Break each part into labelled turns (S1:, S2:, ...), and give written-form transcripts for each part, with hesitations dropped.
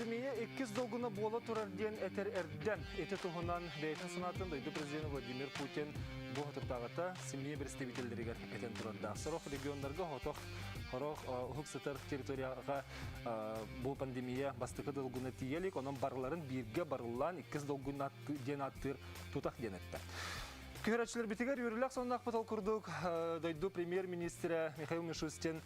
S1: Пандемия эккиз долгуна бола турар диен этер эрден. Эти туһунан бәйтін сынатын дойду президент Владимир Путин бу хатыртагыта семья представительдеригер этен турарда. Сорох региондарга хотох хорох хуксытар территорияга бу пандемия бастыкы долгуна тиелик, онон барларын бирге барылан эккиз долгуна диен аттыр тутак денетті. Көрәчләр битегәр юрилак соннак потол курдук. Дойду премьер-министра Михаил Мишустин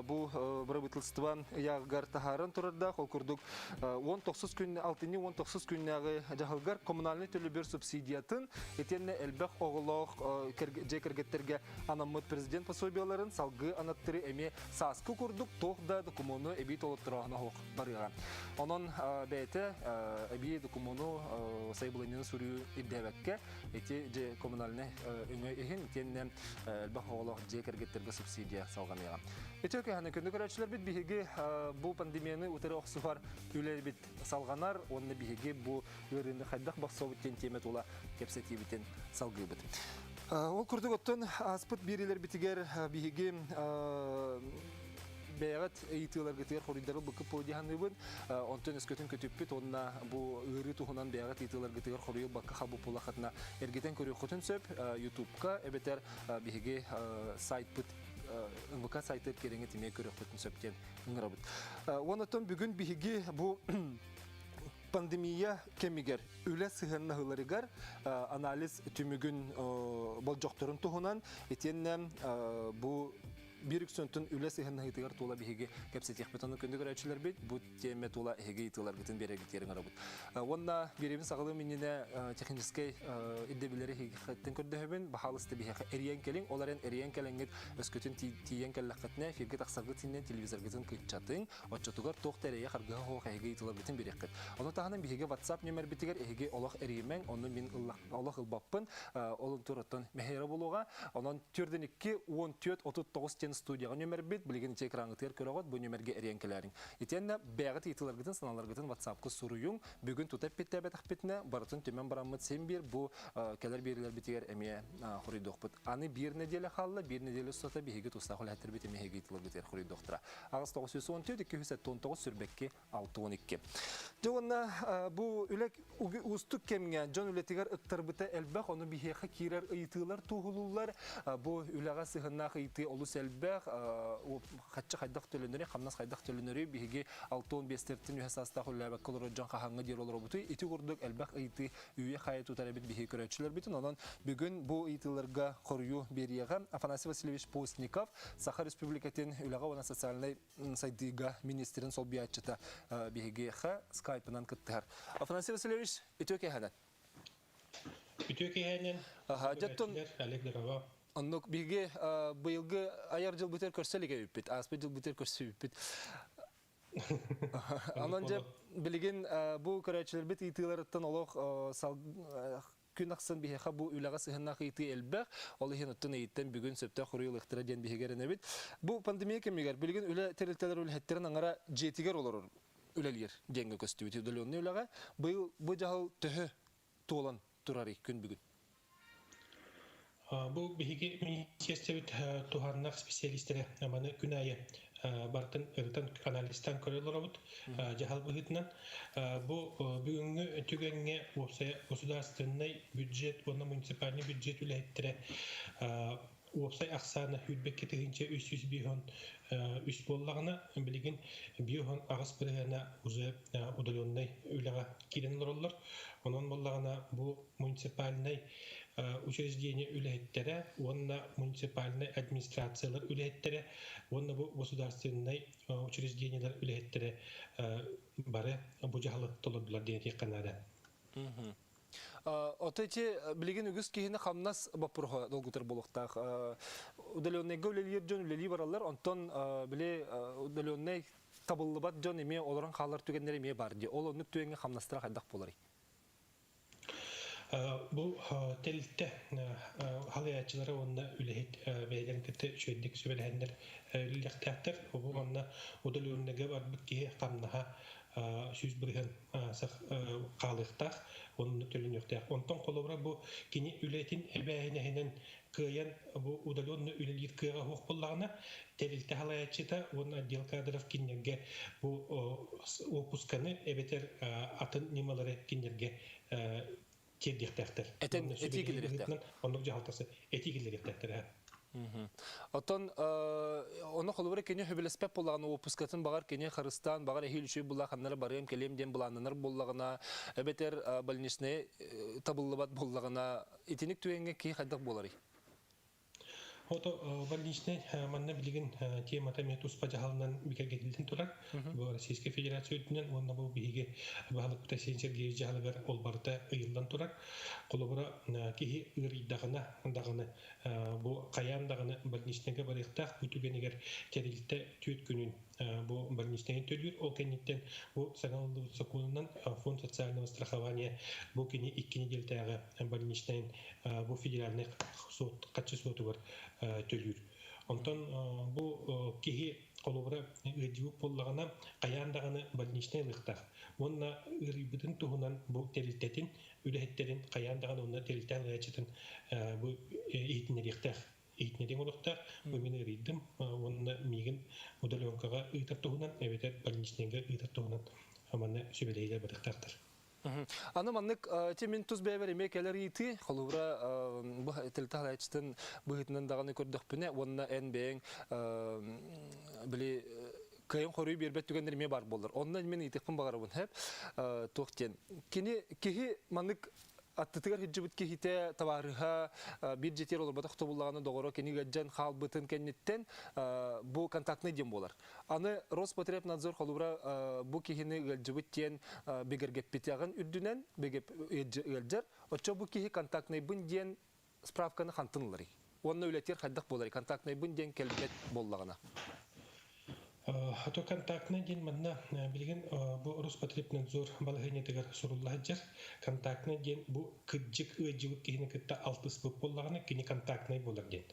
S1: бу правительство ягар тахарын турарда хол курдук. 19 күн 6-19 күннәге жаһалгар коммуналь төлөбөр субсидиятын этенне элбек оглох жекергеттерге анамыт президент пособияларын салгы анаттыры эме саскы курдук тогда документу эби толтырагына хок барыга. Онон бәйте эби документу сайбылынын сүрү иддебекке эти же коммунальный өңөйһин теннем бахолох жекергеттерге субсидия салганыя. Этөкө ханы көндө көрөчлөр бит биһиги бу пандемияны утары оксуфар үлер бит салганар, онны биһиги бу өрүндө хайдах баксобут темет ула кепсетибитен салгыбыт. Ол курдук оттон аспыт бирилер битигер биһиги бәйгәт әйтеләр гетер хоридары бу каподиһаныбын онтон эскөтөн көтүппит онна бу ыры тухунан бәйгәт әйтеләр гетер хорый бакка хабу пулахатна эргетен көрү хотун сөп YouTube-ка эбетер биһиге сайт бит МВК сайты кереңе тиме көрү хотун сөптен ыңырабыт. Онтон бүгүн биһиге бу пандемия кемигер үле сыгыннагыларыгар анализ түмүгүн болжокторун тухунан этенне бу бирик сөнтөн үле сыгыннагытыгар тула биһиге кепсетих бетону көндө көрөчүлөр бит бу теме тула эге итылар гытын берегитерин арабыт. Онна беребин сагылы минине технический иддебилери хаттен көрдөбүн бахалысты биһиге эриен келин оларын эриен келингет өскөтүн тиен келлакытна фирге таксагытынен телевизор гытын кытчатын отчотугар тохтерее харга хо эге итылар гытын берекет. Аны тагынан биһиге WhatsApp номер битигер эге олох эримен оны мин олох ылбаппын олон тураттан мехера болуга анан төрдөн 2 14 39 студияга номер бит билген экраны тер көрөгөт бу номерге эриенкелерин. Итенне бәгат итилергитен саналаргытын WhatsApp-ка суруюң бүгүн тутап биттебет ахпетне бартын төмен барамыт сен бир бу келер берилер битигер эме хоридокпут. Аны бир неделе халла бир неделе сота биһиге тустахол хатыр бит эме итилергитер хоридоктора. Агыс 914 219 сүрбекке 612. Жонна бу үлек устук кемге жон үлетигер ыктырбыта элбах оны биһиге кирер ыйтылар тугулулар бу үлага сыгынна ыйты олус бәг хатчы хайдах төлөнөрү хамнас хайдах төлөнөрү биһиге 6-15 үһәсаста хуллаба колорожан хаханга дер олор буту ити гурдук элбак ыйты үйе хаяту тарабит биһи көрөчүлөр битин онон бүгүн бу ыйтыларга корую берияга Афанасий Васильевич Постников Саха Республикатын үлага вана социальный сайдыга министрин сол биячыта биһиге ха скайпынан кыттар. Афанасий Васильевич итөке ханат жаттон
S2: Александр
S1: Оннук биге быйылгы аяр жыл бүтер көрсөлүгө үппит, аспы жыл бүтер көрсө үппит. Анан же билген бу көрөчүлөр бит итилерден олох күн аксын биһиге бу үлага сыгынна кыйты элбек, ол хенеттен эйттен бүгүн сөптө курул ыктыра ден биһигерне бит. Бу пандемия кемигер билген үле терилтелер үлеттерин аңара жетигер олор үлелер денге көстүбүт үлөнү үлага быйыл бу жагыл төһө толан турар күн бүгүн.
S2: Бу биһиге министрлик тухарнак специалисттер аманы күнәе бартын ыртын анализтан көрөлөрөбүт жахал быһытынан бу бүгүнгү түгөнгө государственный бюджет оны муниципальный бюджет үлеттере Уопсай аксана хүлбекке тегинче 300 бион үс боллагына билген бион агыс биргена уже удаленный үлага кирен лорлор онон боллагына бу муниципальный учреждение үлеттере онна муниципальный администрациялар үлеттере онна бу государственный учреждениелер үлеттере бары бу жахалы толодулар дети канада.
S1: Отече билген үгүс кийине хамнас бапурга долгутер болуктак удаленный гөлелер жон үлели баралар онтон биле удаленный табылбат жон эме олорун халар түгендер эме бар ди ол онук түгенге хамнастыра кайдак болор.
S2: Бу телте халыячылары онна үлехит бәйлән кете шөйдик сөбеләндер үлехтәктер бу онна удаленныйга бар бит ки камнаха сүз бирген калыктах onun төлөн юктак. Онтон колобра бу кини үлетин эбәйнәһенен кыян бу удалённо үлелит кыяга хук буллагына терилте халаячыта он отдел кадров киннерге бу опусканы эбетер атын нималары киннерге теддихтактер.
S1: Этен этигилеректер.
S2: Оннук жалтасы этигилеректер.
S1: Отон оны холбары кене хөбелеспеп буллаган опускатын багар кене Харыстан багар эхилүчү булла ханнары барым келем ден буланнар буллагына эбетер больничный табыллыбат буллагына итиник түенге ки хадак болары.
S2: Ото больничный манна билген темата метус пажалынан бигергедилден турар. Бу Российская Федерациянын онда бу биге баалык Тасин Сергеевич жалгар олбарда ыйылдан турар. Колобура ки ырыйдагына бу каяндагына больничныйга барыктак бүтүгенегер терилте түт күнүн бу больничный төлүр ол кенеттен бу саналдуу законунан фонд социального страхования бу кини 2 неделдагы больничный бу федеральный суд качеството бар төлүр. Онтон бу кихи колобура ыдуу боллагана каяндагыны больничный лыктак. Онна ырыбытын тугунан бу терилтетин үлеттерин каяндагыны онна терилтен лачытын бу итинерихтер итнеден олуктар мен ридим онна мигин удаленкага ыйтартугунан эбетер больничныйга ыйтартугунан аманы сөбелейлер бадыктартыр.
S1: Аны маннык темен туз бәбәр мекелер ити холура бу телталачтын быгытнан даганы көрдөкпүнө онна энбең били кайын хорүй бербет түгендер ме бар болдыр. Ондан мен итекпин багарабын хеп токтен. Кихи маннык аттыгар хиджибит кихите табарыха бюджетер олар батак тобуллаганы догоро кени гаджан халбытын кеннеттен бу контактный дем болар. Аны Роспотребнадзор холура бу кихини гаджибиттен бегергеппитягын үрдүнен бегеп элжер очо бу кихи контактный бун ден справканы хантынлары. Онны үлетер хаддак болар. Контактный бун ден келбет боллагына.
S2: Хато контактный ден манна билген бу Роспотребнадзор балыгынетегер сурулладжар контактный ден бу кыджык ыжыгыт кини кытта 60 бу боллагына кини контактный болар ден.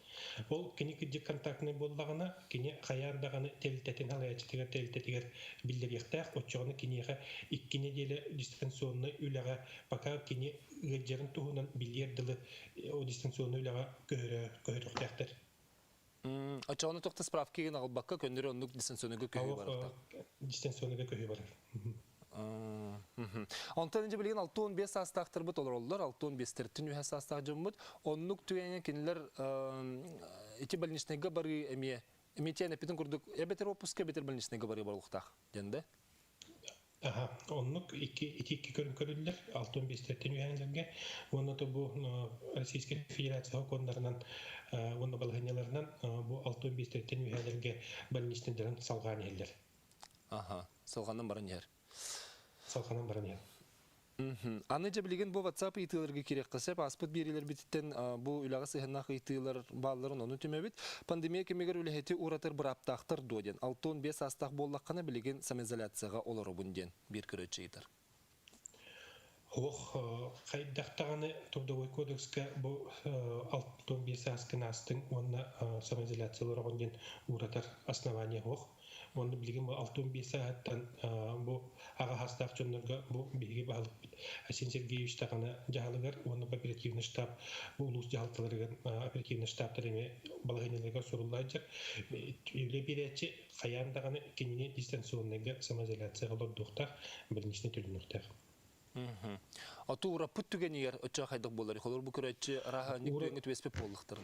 S2: Ол кини кыджык контактный боллагына кини каяндаганы телтетен алаячтыгер телтетигер билдиректак очогуна кинига 2 неделе дистанционный үлага пока кини ыжырын тугунан билердилы дистанционный үлага көрөктөр.
S1: Ачаны токта справки ген албакка көндөрө ондук дистанционныйга көйү бар.
S2: Дистанционныйга көйү бар.
S1: Антонинже билген 6-15 састактыр бут олороллар, 6-15-тертин үһә састак жыммыт, оннук түгенге кинилер ити больничныйга бары эметен эпитин курдук, эбетер опуска бетер больничныйга бары барлыктак, денде?
S2: Оннук 2 көрүнкөлүлөр 6-15-тертин үһәнлерге, онда бу Российская Федерация закондарынан онда балганяларынан бу 6-15-тертин үһәнлерге больничныйдарын салган элдер.
S1: Салгандан баран ер.
S2: Салгандан баран ер.
S1: Аны же билген бу WhatsApp итилерге керек кылсап, аспыт берилер бититтен бу үлага сыйханак итилер балларын оны түмөбүт. Пандемия кемегер үлехети уратыр бир аптактыр доден. 6-15 астак боллаккана билген самоизоляцияга олору бунден бир көрөчү итер.
S2: Кайдактаганы Трудовой кодекске бу 6-15 аскынастын онна самоизоляциялары бунден уратыр основание ох. Онда билген бу 6-15 сааттан бу ага хастак жоннорго бу биги балык Тасин Сергеевич таганы жаалыгар оны оперативный штаб бу улус жаалтыларыгын оперативный штабтарыны балыгынелерге суруллайжак үле беречи каяндаганы кинини дистанционныйга самоизоляцияга лордуктак биринчи төлөнүктөр.
S1: Атура путтугенер очо хайдык болар. Холор бу көрөчү раханик түгөнгө түбеспеп болдуктар.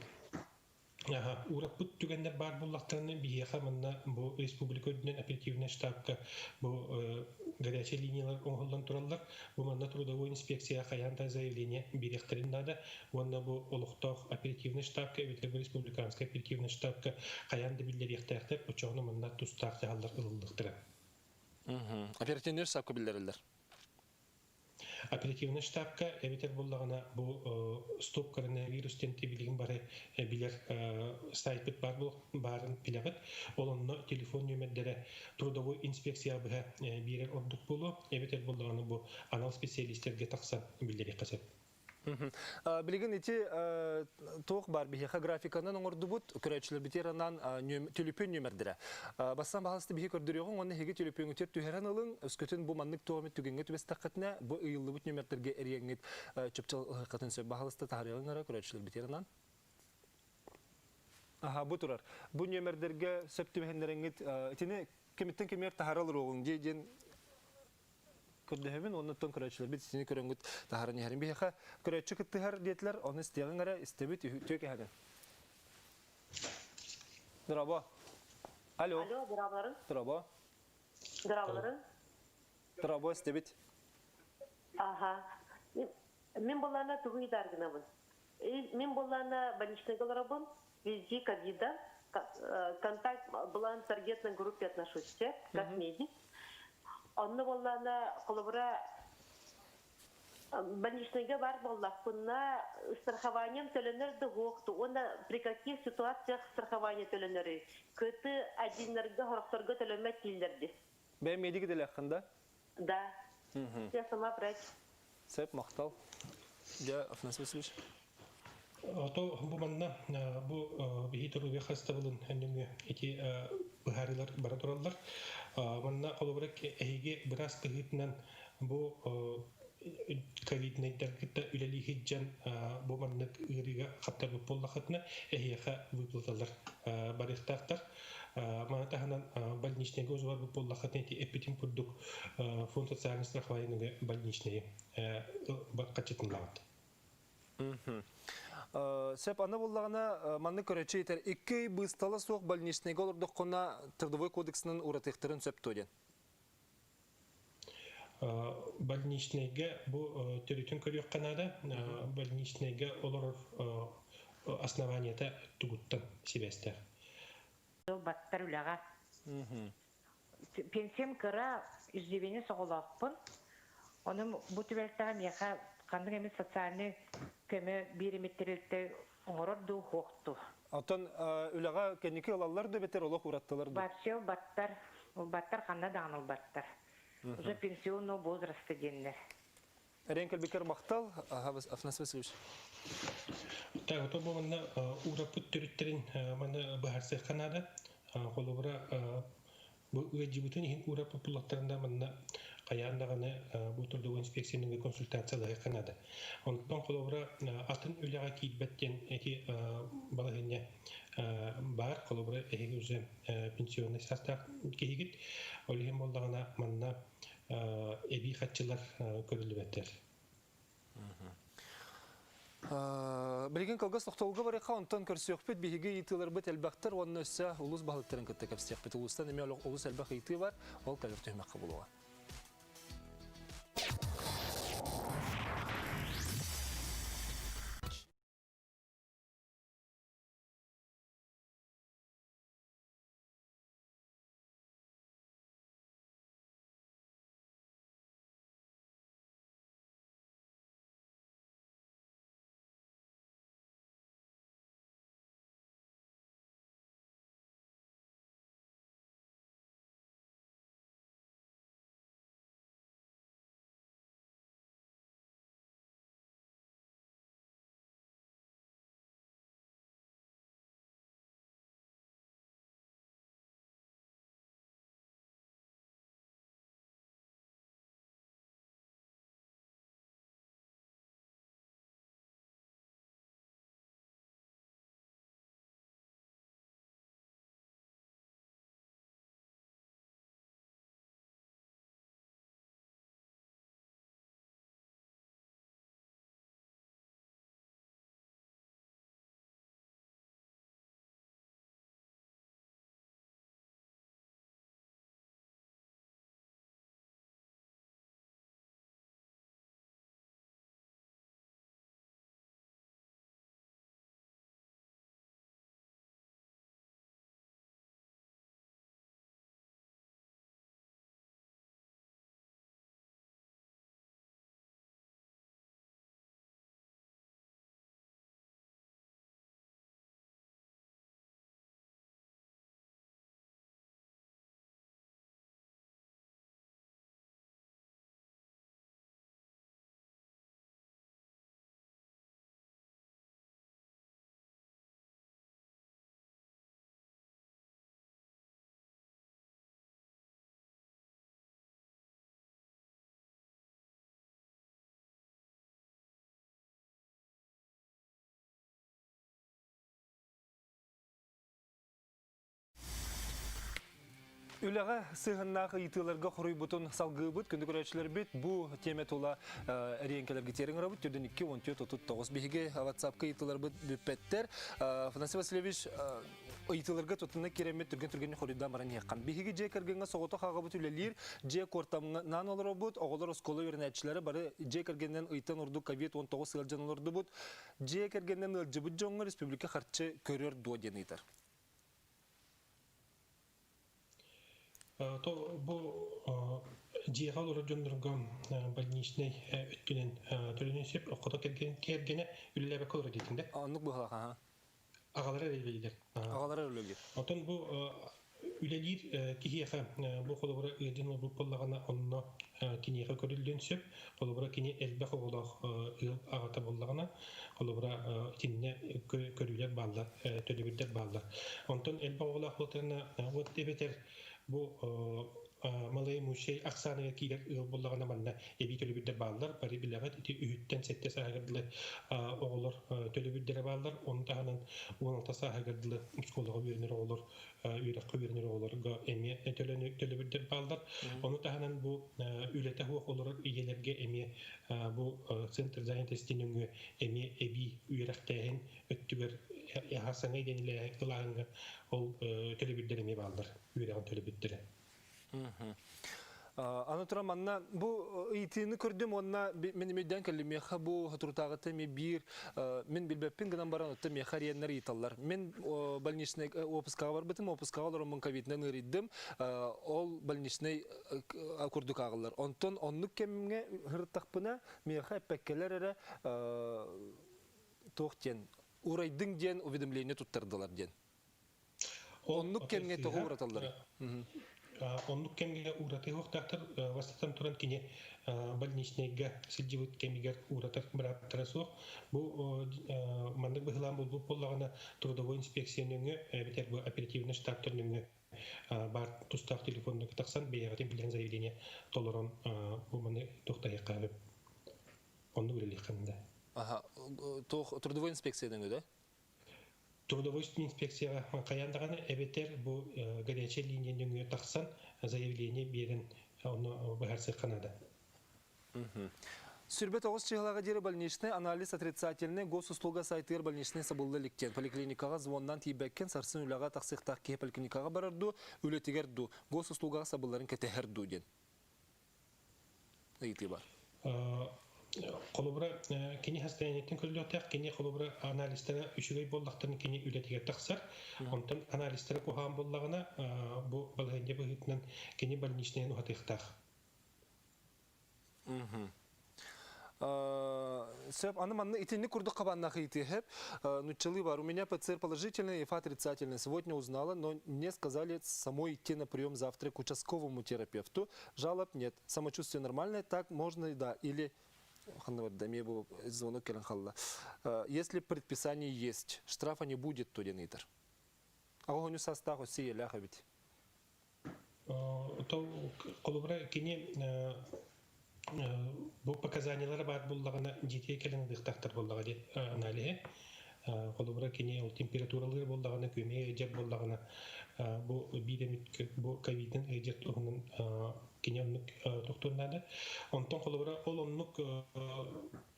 S2: Ураппут түгендер бар буллактарны бияха манна бу республикадын оперативный штабка бу горячие линиялар оңголдан тураллар. Бу манна трудовой инспекция каянда заявление беректерин надо. Онда бу олукток оперативный штабка республиканский оперативный штабка каянда билдиректер очону манна тустак жалдар ылдыктыра.
S1: Оперативный штабка билдирилер.
S2: Оперативный штабка эбитер буллагана бу стоп коронавирустен билген бары билер сайт барын билебит. Олонно телефон нөмерлери трудовой инспекция бирер ордук болу. Эбитер буллагана бу анал специалисттерге такса билдири касап.
S1: Билигин ити тоқ бар бихеха графиканан оңордубут көрөчүлөр битеранан төлөпөн нөмердире. Бассан баһалысты бихи көрдүрөгөн оны хеге төлөпөн үтер түһәрән алың өскөтүн бу маннык тоомет түгөнгө түбес тақатна бу ыйыллыбыт нөмердерге эреңит чөпчөл хакатын сөп баһалысты тахарыгын көрөчүлөр битеранан. Бу турар. Бу нөмердерге сөп түбәһеннәреңит итини кемиттен кемер тахаралыр огын ден көрдөһөбүн оннан көрөчүлөр бит сини көрөнгүт тахарын ярым бихеха көрөчү кыттыгар диетлер оны стегин гара истебит төк хаген. Драба. Алло.
S3: Алло, драбларын.
S1: Драба.
S3: Драбларын.
S1: Драба истебит.
S3: Ага. Мен болана тугуйдар гынабын. Мен болана больничныйга барабын. Везде ковида. Контакт была таргетной группе отношусь, как медик. Онны болана колобра больничныйга бар боллакпынна страхованием төленерді гоқты. Онда при каких ситуациях страхование төленері? Көті әдинлерге, хорокторга төлемет келдерді.
S1: Бәй медик деле хында?
S3: Да. Я сама врач.
S1: Сәп мақтал. Я Афнас Васильевич.
S2: Ото бу манна бу бихитору хаста булын әннеме эти бухарилар бара тураллар. Манна колобрак эге бирас кыгытнан бу ковид-19 үлели хиджан бу манна ырига хаттар боллахатна эхиха выплаталар барихтактар. Манатаханан больничныйга узвар боллахатна эти эпитим курдук фонд социального страхования больничные качетинлагат.
S1: Сәп аны боллағына манны көрәтші етер. Икі бұсталы соқ больничныйга олырдық қона Трудовой кодексінің ұратықтырын сөп төден?
S2: Больничныйга бұл түрітін көрек қанада больничныйга олар основанията түгіттім себестер.
S4: Баттар үліға. Пенсиям кыра үздевені соғылақпын. Оның бұл түбәлттіға меға қандың әмі социальный көмі береметтерілді оңырырды хоқты.
S1: Атын үліға кәнекі алалар да бетер олық ұраттылар да?
S4: Батсел баттар, баттар қанда даңыл баттар. Уже пенсионный возрасты денлер.
S1: Әрен кәлбекер мақтал, Афнас Васильевич.
S2: Так, то бұл маңна ұрапыт түріттерін маңна бұхарсы қанада. Қолыбыра бұл өйджібітін ең ұрапыт бұлақтарында маңна қаяндағаны бұл тұрдығы инспекцияның консультациялығы қанады. Онықтан қолыбыра атын өліға кейтбәттен әке балығыне бар, қолыбыра әйгі өзі пенсионный састар кейгіт. Олығын болдағына маңна әбей қатшылар көрілі бәттер.
S1: Білген қалғас тоқтауға барықа онтан көрсі өкпет бейге етілер бұт әлбәқтір, оның өсі ұлыс бағыттарын күтті кәпсі өкпет. Ұлыстан әме ұлыс әлбәқ еті бар, ол кәлір түймәққа болуға. Үләгә сыгыннағы итыларга хорой бутон салгыбыт, күнді көрәтшілер бит, бұ теме тола рейенкелерге терің рабыт, түрден 2-14-39 бейге WhatsApp-ка итылар бүппеттер. Фанасий Васильевич, итыларга тотына керемет түрген-түргені хоройда маран еққан. Бейге же кәргенге соғыты қаға бұт үлелер, же кортамынан олар бұт, оғылар осколы өрінәтшілері бары же кәргеннен ұйтан ұрды COVID-19 сылжан оларды бұт, же кәргеннен ұлжы бұт жоңғы республика қарчы көрер дуа дені итар.
S2: То бу жиһал урожондургам больничный өткөнен төлөнөсөп окото кергене үлләбе көрө дитинде.
S1: Аннык бу ха.
S2: Агалары элбелер.
S1: Агалары элбелер.
S2: Отон бу үлелир кихиха бу холобра эдин бу поллагана онно кинеге көрүлдөнсөп, холобра кине элбе холох ыл агата боллагана, холобра тинне көрүлөр балла, төлөбүдер балла. Онтон элбе холох отона вот дебетер bu malay muşey aksanıya kiler bollarına manna ebi tölübüdde bağlar bari bilagat iti ühütten sette sahagırdılı oğulur tölübüddere bağlar onu tahanan uğulta sahagırdılı uskolağı verenir olur üyrakı verenir olur emi tölübüdder bağlar onu tahanan bu ülete huak olur iyelerge emi bu center zahintestinün emi ebi üyraktahen öttüber hasana ideniyle ılağınga ol tölübüdderemi bağlar üyrakın tölübüddere.
S1: Аны тұра манна, бұл итіні көрдім, онна мен мейден кәлі меха бұл тұртағыты ме бір, мен білбәппен гынан баран өтті меха рейенлер италар. Мен больничный опускаға бар бітім, опускағалар омын ковиднен үрейдім, ол больничный көрдік ағылар. Онтон онлық кәмімге ғырттақпына меха әппәккелер әрі тоқтен, урайдың ден уведомление тұттардылар ден. Онлық кәмімге тоғы ұраталар.
S2: Онлuk kemge uğratı hoqtaqtar vasatan turan kine больничныйга сидивут кемигер уğratır bıraktırı soq. Bu mandık bıhılan bu pollarına трудовой инспекцияның бетер bu оперативный штаб түрнүң бар тустақ телефонды тақсан бейгатен билген заявление толорон bu маны тоқтай қабып. Онды үлелек қанында.
S1: Аха, трудовой инспекцияның өді?
S2: Трудовой инспекцияға қаяндағаны әбетер бұл горячая линияның тақсан заявление берін оны бұхарсы қанады.
S1: Сүрбет оғыз чығылаға дері больничный анализ отрицательный госуслуга сайтыр больничный сабылды ліктен. Поликлиникаға звондан тейбәккен сарсын үліға тақсықтақ кей поликлиникаға барарду, үлетігерду, госуслугаға сабылларын кәтәхерду ден. Әйті бар.
S2: Қолыбыра кені хастайнеттен көріліотақ, кені қолыбыра аналистері үшігей болдақтарын кені үлетігер тақсар. Онтан аналистері қоған болдағына бұл балғайынде бұғытынан кені больничныйын ұғатықтақ.
S1: Сөп, аны манны итинни курдук кабаннах итихеп, нучалы бар. У меня ПЦР положительный, ИФА отрицательный. Сегодня узнала, но мне сказали самой идти на прием завтра к участковому терапевту. Жалоб нет. Самочувствие нормальное, так можно и да. Или если предписание есть, штрафа не будет, то денитер. А он не состав сие ляховить.
S2: То колубра кини bu показаниялары бар буллагына жете келен дыктактар буллага деп анализе колубра кини температуралары буллагына көме жеп буллагына bu bilemit bu ковиддин эжет онун кинемник докторнада онтон колубра олоннук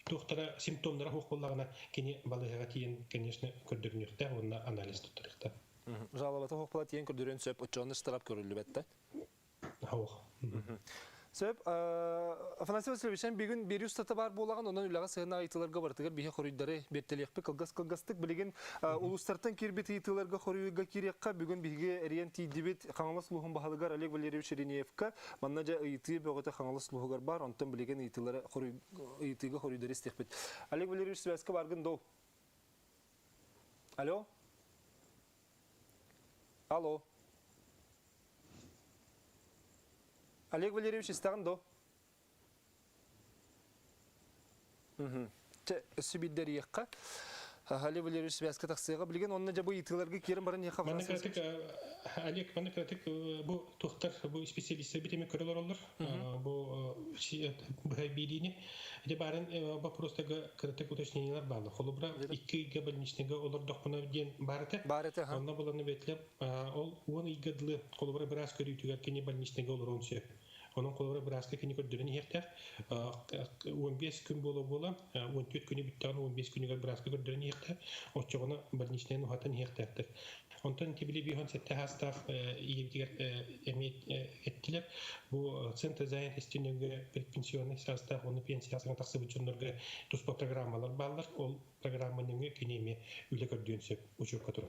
S2: доктора симптомдары хок буллагына кини балыга тиен конечно көрдүрүнүктө онна анализ туттурукта
S1: жалобаты хок була тиен көрдүрүн сөп очону штраф көрүлүп бетте Сөп, Афанасий Васильевич, бүгін беру статы бар болаған, онан үліға сығына айтыларға бартығыр бейе қорыйдары беттелеқпі қылғастық білеген ұлыстартан кербет айтыларға қорыйға кереққа бүгін бейге әрен тейдебет қаңылас лұғын бағалығар Олег Валерьевич Ренеевқа манна жа ұйты бөғіті қаңылас лұғығар бар, онтан білеген ұйтыға қорыйдары істеқпет. Олег Валерьевич Связка барғын доу. Алло? Алло? Олег Валерьевич, истағын до? Сөбейдер еққа. Хали Валерьевич связка таксыга билген онна жабы итыларга кирен барын яха
S2: Манна кратик Олег, манна кратик бу тухтар бу специалисттер битеме көрөлөр олар. Бу бидини. Де барын вопростага кратик уточнениялар барды. Холубра 2 больничныйга олар докуна ден барыты.
S1: Барыты, ха.
S2: Онна буланы бетлеп, ол 10 игыдлы холубра бирас көрүтүгөр кени больничныйга олар ончу. Onun kolları biraz da kendi kodlarını yekter. 15 gün bola 14 günü bittiğinde 15 günü biraz da kodlarını yekter. O çoğunu birleştiğinde nuhatan yekterdir. Ondan tibili bir hansette hasta ilgiler emek ettiler. Bu Center Zayn Testinenge bir pensiyon hasta onu pensiyasına taksib üçünlerge tuspa programmalar bağlar. O programmanın kenemi üle gördüğünse uçuk katırı.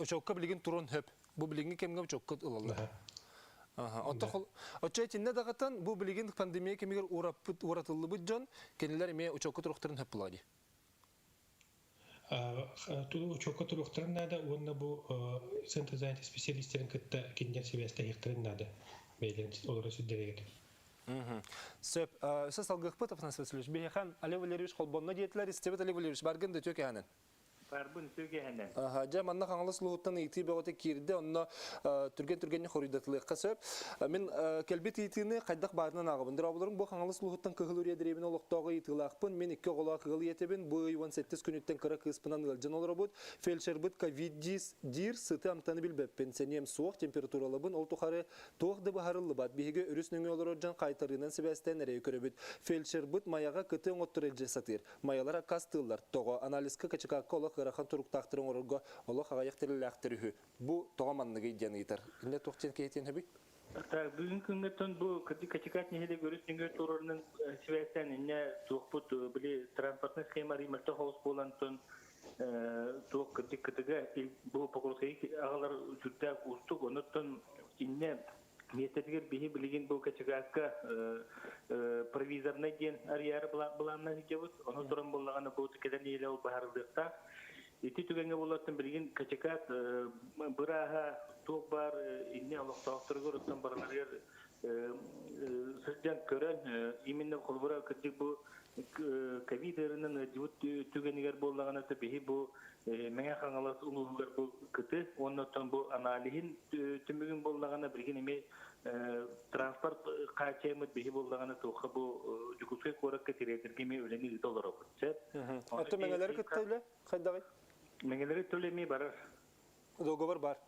S1: Uçukka bilgin turun hep. Bu bilgin kemge uçukka ılallar. Отчетинне дагатан бу билген пандемия кемигер уратылды бу жон кенелер эме учокко туруктарын хөп булади.
S2: Тулу учокко туруктарын нада онна бу центр занятия специалисттерин кытта киндер себесте хектарын нада бейлен олар сүддерегет.
S1: Сөп сөз алгыкпы тапсан сөзлөш. Бехан Олег Валерьевич холбонно диетлер истебет Олег Валерьевич баргын да төкәнен.
S5: Барбын сөйгәһеннән.
S1: Жа манна хаңлыс луһуттан ити бөгөтө кирде, онно түрген хорыдатлыкка сөп. Мен келбет итини кайдак барынан агыбын. Дырабыларым бу хаңлыс луһуттан кыгылыр ядеребин олоктогы итилакпын. Мен 2 гола кыгыл етебин. Бу 17 күнүттен кыра кыспынан ылжын олор бут. Фельдшер бут ковид-10 сыты амтаны билбеп пенсионем суык температуралыбын. Ол тухары тоогды бахарылы бат. Биге өрүснөңө олор жан кайтарынан себестен эре көрөбүт. Фельдшер бут маяга кыты оңоттур элжесатыр. Маялар кастылар. Того анализка качакакка Рахан турук тактырын орго олох агаяктырылактыры. Бу тогаманныгы идяны итар. Инде тохтен кейтен хеби?
S5: Так, бүгүн күнгөтөн бу катикат нехеде көрүшүнгө турунун связьтен инне тухпут били транспортный схема римерте хоус болантын тук катикатыга бу поколкай агалар жүрдө устук онуттан инне местетигер бихи билген бу катикатка провизорный ден арьяр буланна жебут ону турун боллаганы бу тикеден эле ол баардыкта ити түгенге болатын билген катикат быраха тук бар инне алактактыргы рыттан барлар сырдан көрөн именно колбура катик бу ковид-19 дивут түгенегер боллаганы бихи бу меңе хаңалас улугар бу кыты оннотон бу анализин түмүгүн боллаганы билген эме транспорт качемет бихи боллаганы тухы бу жүкүскө коракка тиретиргеме өлени доллар окутчат.
S1: Аты меңелер кыттылы кайдагы?
S5: Меңелери төлеме бар.
S1: Договор бар.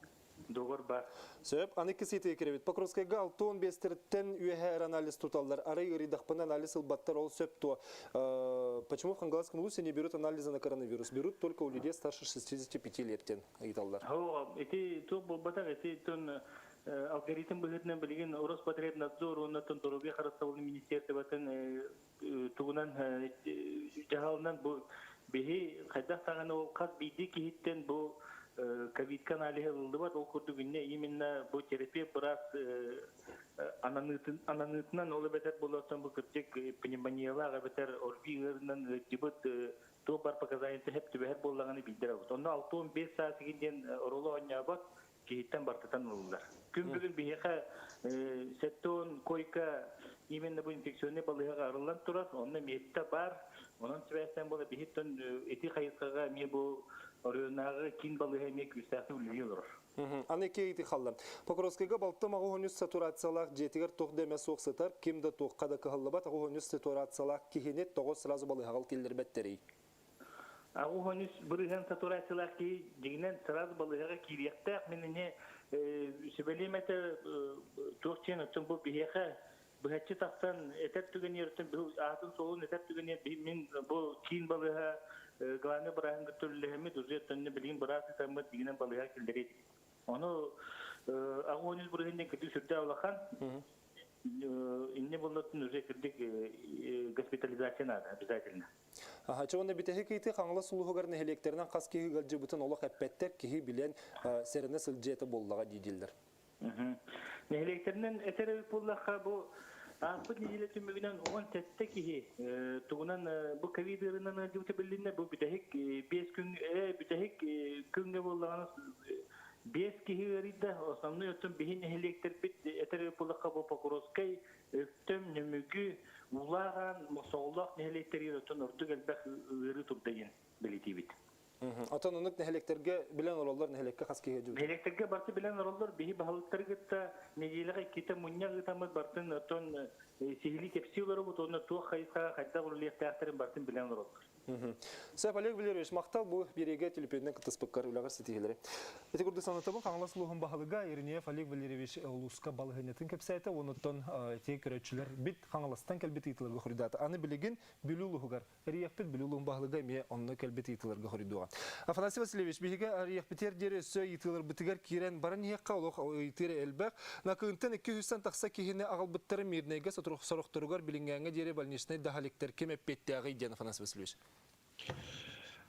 S5: Договор бар.
S1: Сөп, аныкы сите керебит. Покровскайга 6-15 терттен үеһәр анализ туталлар. Арай ырыдахпын анализ ылбаттар ол сөп то. Почему в Хангаласском ЛУСе не берут анализы на коронавирус? Берут только у людей старше 65 лет.
S5: Эти то болбатар, эти тон алгоритм быгытнан билген Роспотребнадзор оннан дороге харастабылы министерствотан тугунан жагалынан бу бихи кайдак таганы ол каз биди кихиттен бу ковид канале ылды бар ол көрдүгүнне именно бу терапия брас ананытынан ол бетер болотон бу кыртык пневмониялага бетер орбиырынан дибут то бар показания хеп түбер боллаганы билдиребит. Онда 6-15 саат кийин ороло онябат кихиттен бартатан ылдылар. Күн бүгүн бихи сеттон койка именно бу инфекционный балыга арылан турат, онда метта бар. Onun sebepten böyle bir hitton eti kayıtlığa mi bu oranağı kin balığı mi küstahı oluyor.
S1: Аны кейти халлам. Покровскайга балтта магонус сатурациялар жетигер тох деме соксатар, кимде тохка да каллабат агонус сатурациялар кихинет того сразу балыгал келдер беттери.
S5: Агонус бирген сатурациялар ки дигнен сразу балыга кириякта менене себелемете тохчен өтөн бу бихеха Бәһәтче тактан этеп түгән йөртен бу атын солун этеп түгән мин бу кин балыга гланы бараһын төрлеһеме дүзәтәнне билгән барасы тәмәт дигән балыга килдерә. Аны агонис бүргәндән көтү сүрдә алган. Инне булатын үзе кирдик госпитализация обязательно.
S1: Чоғында бітәхі кейті қаңылы сұлығығарын әлектерінен қас кейі ғалжы бұтын олық әппәттер кейі білен сәріні сілжеті болуға дейділдір.
S5: Нәһелектерінен әтері болуға бұл Ақпыт нежелі түмігінен оған тәтті кейі тұғынан бұл ковид-19 жүті білінне бұл бітәхік күнге болуғаны 5 киһириде основной өтөн биһин электрбит этер пулакка бу покроскай өттөм нөмүгү улаган мосооллах нелектери өтөн өртүг элбэх ыры турдайын билетибит.
S1: Atan onuk nehelekterge bilen olurlar nehelekке has kihedi.
S5: Электрге барты билен ороллор биһи баһалыктаргытта недилеге ките мунья гытамыт бартын өтөн сихили кепсилары бут оны тух хайса хайда гурлыктаактарын бартын билен ороллор.
S1: Сәп Олег Валерьевич мактал бу биреге телепеден кытыспыккар улагар сетигелери. Эти курды санатабын каңлас лугун баһалыга Ирнеев Олег Валерьевич улуска балыгынатын кепсайта онуттан те көрөчүлөр бит каңластан келбет итилерге хуридаты. Аны билеген билулугар. Риякпет билулугун баһалыга ме онны келбет итилерге хуридуга. Афанасий Васильевич биге Риякпетер дере сө итилер битигер кирен барын якка улуг итире элбек. Накынтан 200 такса кихине агалбыттары мирнеге сорохторугар билингенге дере больничный дахаликтер кемеппеттяги ден Афанасий Васильевич.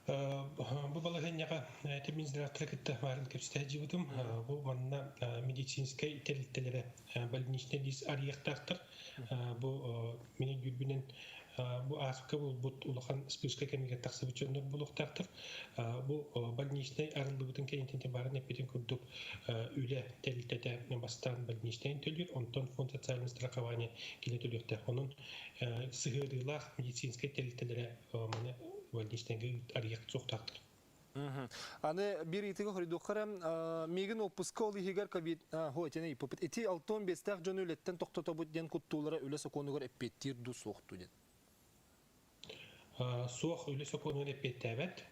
S2: Бу балагынняга темизлеракетте барын кепсте жибудум. Бу манна медицинская ителтелере больничный дис арияктартыр. Бу мени гүрбүнен бу аспка бут улахан списка кемиге таксыбычындар булуктартыр. Бу больничный арылдыбытын кенетинте барын эпетин күрдүк үле телтете бастан больничный төлүр, онтон фонд социальный страхование келетөлүктө. Онун сыгырылар медицинская телтелере мане больничный арияк цуктартыр.
S1: Аны бир итиге хоридуккара меген опуска ол игер ковид хойтене ипопит эти алтон бестак жөнүлеттен токтотобут ден куттуулара үле соконугар эппеттир ду сокту ден.
S2: Суох үле соконугар эппеттебет.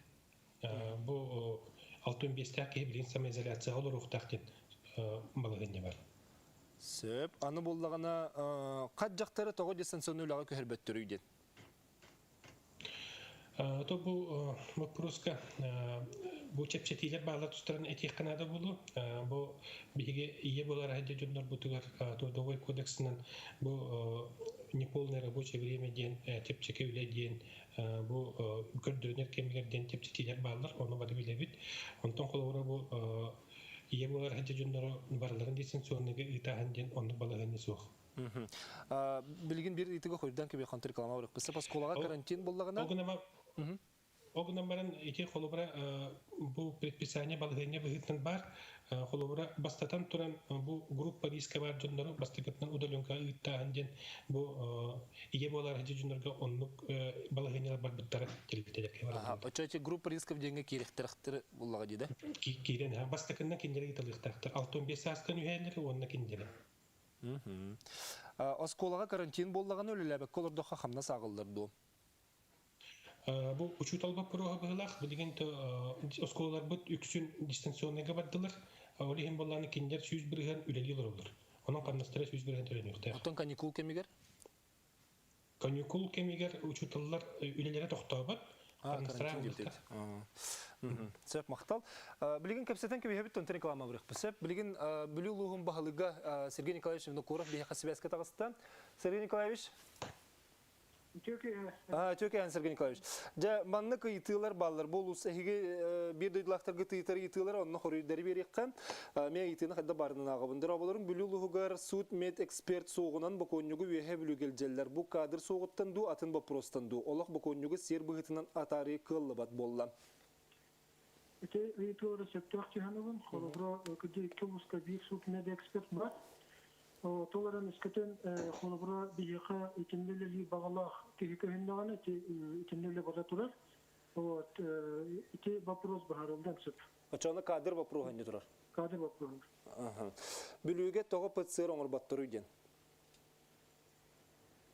S2: Бу алтон бестак билин самоизоляция олор уктактын балыгыны бар.
S1: Сөп аны боллагана кат жактары того дистанционнуулага көһөрбөттөрү ден.
S2: То бу вопроска бу чепчетилер баалар тустаран этих канада болу. Бу биге ие болар айда жоннор бутугар трудовой кодексинен бу неполное рабочее время ден чепчеке үле ден бу көрдөнер кемигер ден чепчетилер баалар оны бады билебит. Онтон колора бу ие болар айда жоннор барларын дистанционныйга итахан ден оны балаганы сух.
S1: Билген бир итиге койдан кебе контр реклама барып. Кыса посколага карантин боллагана.
S2: Огнам баран ити холобра бу предписание балгыне быгытын бар. Холобра бастатан туран бу группа риска бар жоннору бастыкытын удаленка ыттаан ден бу ие болар хажы жоннорго оннук балгынелер бар биттар телбителерге бар.
S1: Очочи группа рисков денге кирехтерхтер буллага диде.
S2: Кирен бастыкынна киндери италыктактыр. 65 састан үйелери онна киндери.
S1: Осколага карантин боллаган өлелебек колордоха хамна сагылдырды.
S2: Бу учуталба прога быйлах билген осколалар бут үксүн дистанционныйга бардылар. Олихин болланы киндер 100 бирген үлелилер олар. Онун канастыра 100 бирген төлөнүктөр.
S1: Отон каникул кемигер?
S2: Каникул кемигер учуталлар үлелере токтообат.
S1: Сөп мактал. Билген кепсетен кеби хебит тон реклама бурак. Сөп билген бүлүлугун баһалыга Сергей Николаевич Внукуров бия хасыбеска тагыстан. Сергей Николаевич Тёке Сергей Николаевич. Ja манны кыйтылар баллар болус эге бир дөйлактарга тыйтар итылар онны хорыйдары береккан. Мен итыны хадда барынан агыбындыр абаларын бүлүлугугар суд мед эксперт соогунан боконнугу вехе бүлүгелжеллер. Бу кадр соогуттан ду атын бопростан ду. Олох боконнугу сер быгытынан атары кыллыбат болла.
S6: Эти итылары септак жаһаныбын холобро кыды кылыска бир суд мед эксперт бар. Толаран искетен холобра бияха итиннелли багалах кихекеннаганы итиннелли бара турар. Вот ити вопрос бахарылдан сөп.
S1: Очаны кадр вопрос не турар.
S6: Кадр вопрос.
S1: Бүлүгө того ПЦР оңор баттыру ден.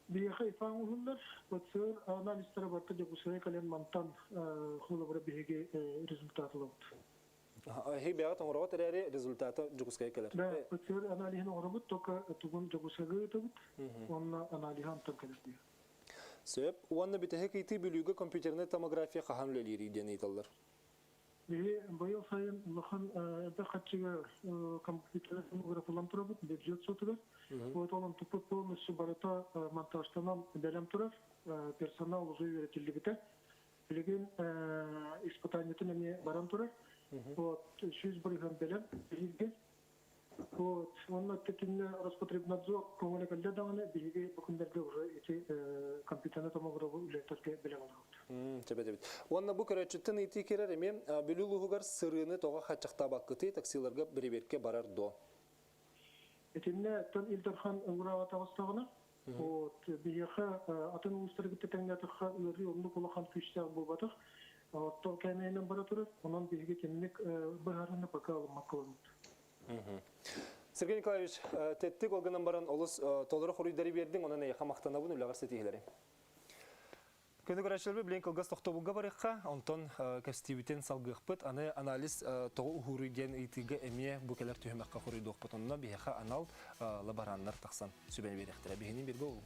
S6: Бияха ифан уллар ПЦР анализдер бартта деп усай кален мантан холобра биге результатлы.
S1: Хей бягат оңорго терери результаты жугускай келер.
S6: Да, ПЦР анализин оңорбут тока тугун жугусага өтөбүт. Онна анализин токелер.
S1: Сөп, уанна битеhe кити бүлүгө компьютерне томография каханлелери ден айталар.
S6: Быйыл сайын лахан да катчыга компьютер томографиялан турабыт, бюджет сотуга. Вот он тупут полностью барата монтажтанан белем турар, персонал уже үйрөтүлүбүтө. Билген испытаниятын эме баран турар. Вот 100 бирген белем бирге Вот, он оттекинне Роспотребнадзор коммуникалда даганы биги букундерге уже эти компьютерный томографы үлеттерге белем алат.
S1: Тебе. Онна бу көрөчүттөн ити керер эме бүлүлүгүгөр сырыны тога хачакта бакыты таксиларга береберке барар до.
S6: Этинне тон Илтерхан урава тагыстагына. Вот, бияха атын устыргытты таңдатыха үрри онну кулахан күчтәк булбатык. Вот, то кемейнен бара турып, онан биги тенник баһарны пока алмак кылынды.
S1: Сергей Николаевич, теттик олганан баран олус толору хоруйдары бердиң, онан яха мактанабын үлөгөр сетигилери. Көндө көрөчөлбү билен кылгас токтобулга барыкка, онтон кастибитен салгыкпыт, аны анализ тогу ухуруйден итиге эме букелер төһөмөккө хоруйдукпыт, онна бияха анал лабараннар таксан сүбен беректер. Бигинин бирге ул.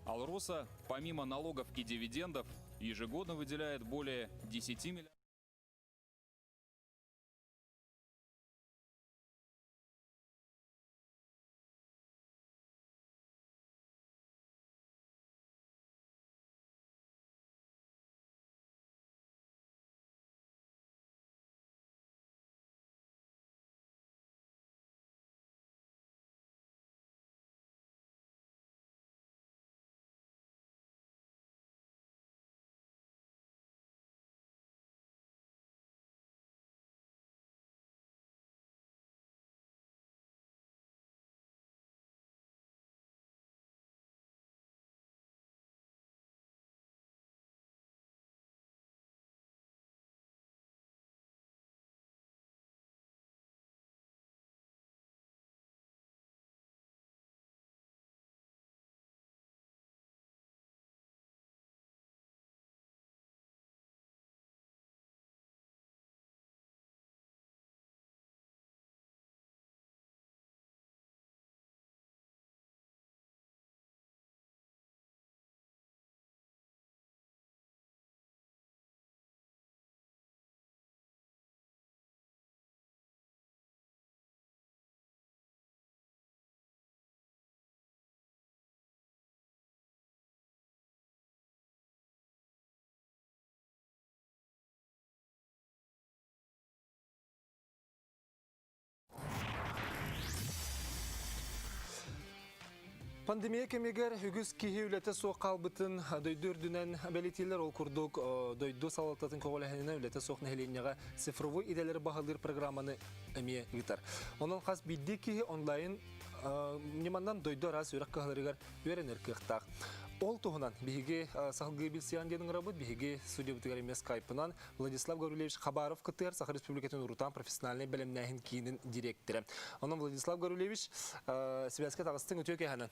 S7: Алроса, помимо налогов и дивидендов, ежегодно выделяет более 10 миллиардов.
S1: Пандемия кемегер үгіз кихи үлеті соқ қалбытын дойдүрдінен бәлетелер ол күрдік дойду салататын көғыләхініне үлеті соқ нәхеленеға цифровой иделері бағалыр программаны әме ғытар. Оның қас бидді кихи онлайн немандан дойду арас өрек қағылырығар өренер кіқтақ. Ол туғынан бігі сақылғы білсиян дедің рабыт, бігі судия бұтығар емес скайпынан Владислав Гарулевич Хабаров кытыр, Сақыр Республикатын Урутан профессиональный бәлемнәхін кейінің директоры. Оның Владислав Гарулевич связка тағыстың өтеу кеханын.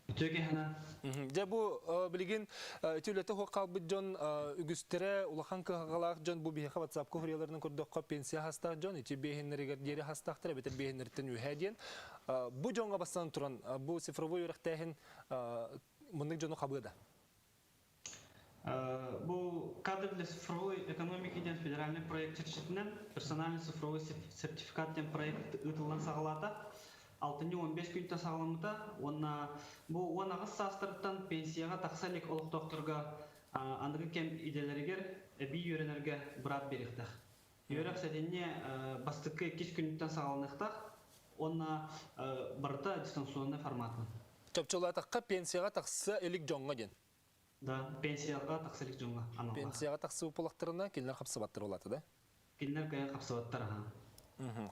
S1: Де бу билигин тилете хокал биджон үгүстере улахан кыгалак жон бу биха WhatsApp кохрияларының көрдөккө пенсия хастак жон ити бехиннерге дери хастактыр бетер бехиннерден үһәден бу жонга бастан туран бу цифровой үрәктәһен мондый жону кабыда.
S8: Бу кадр для цифровой экономики ден федеральный проект чечетинен персональный цифровой сертификат ден проект ытылган сагалата 6-15 күнтә сагаламыта, бу онагыз састырттан пенсияга таксалик олук докторга андыгы кем иделеригер би йөренерге брат бериктах. Йөрәк сәденне бастыкы 2 күнтән сагалыныктак, онна барта дистанционный форматны.
S1: Топчолатакка пенсияга таксы элик жонга ден.
S8: Да, пенсияга таксалик жонга анага.
S1: Пенсияга таксы уполактырына келнер капсыбаттыр болаты да?
S8: Келнер кая капсыбаттыр ха.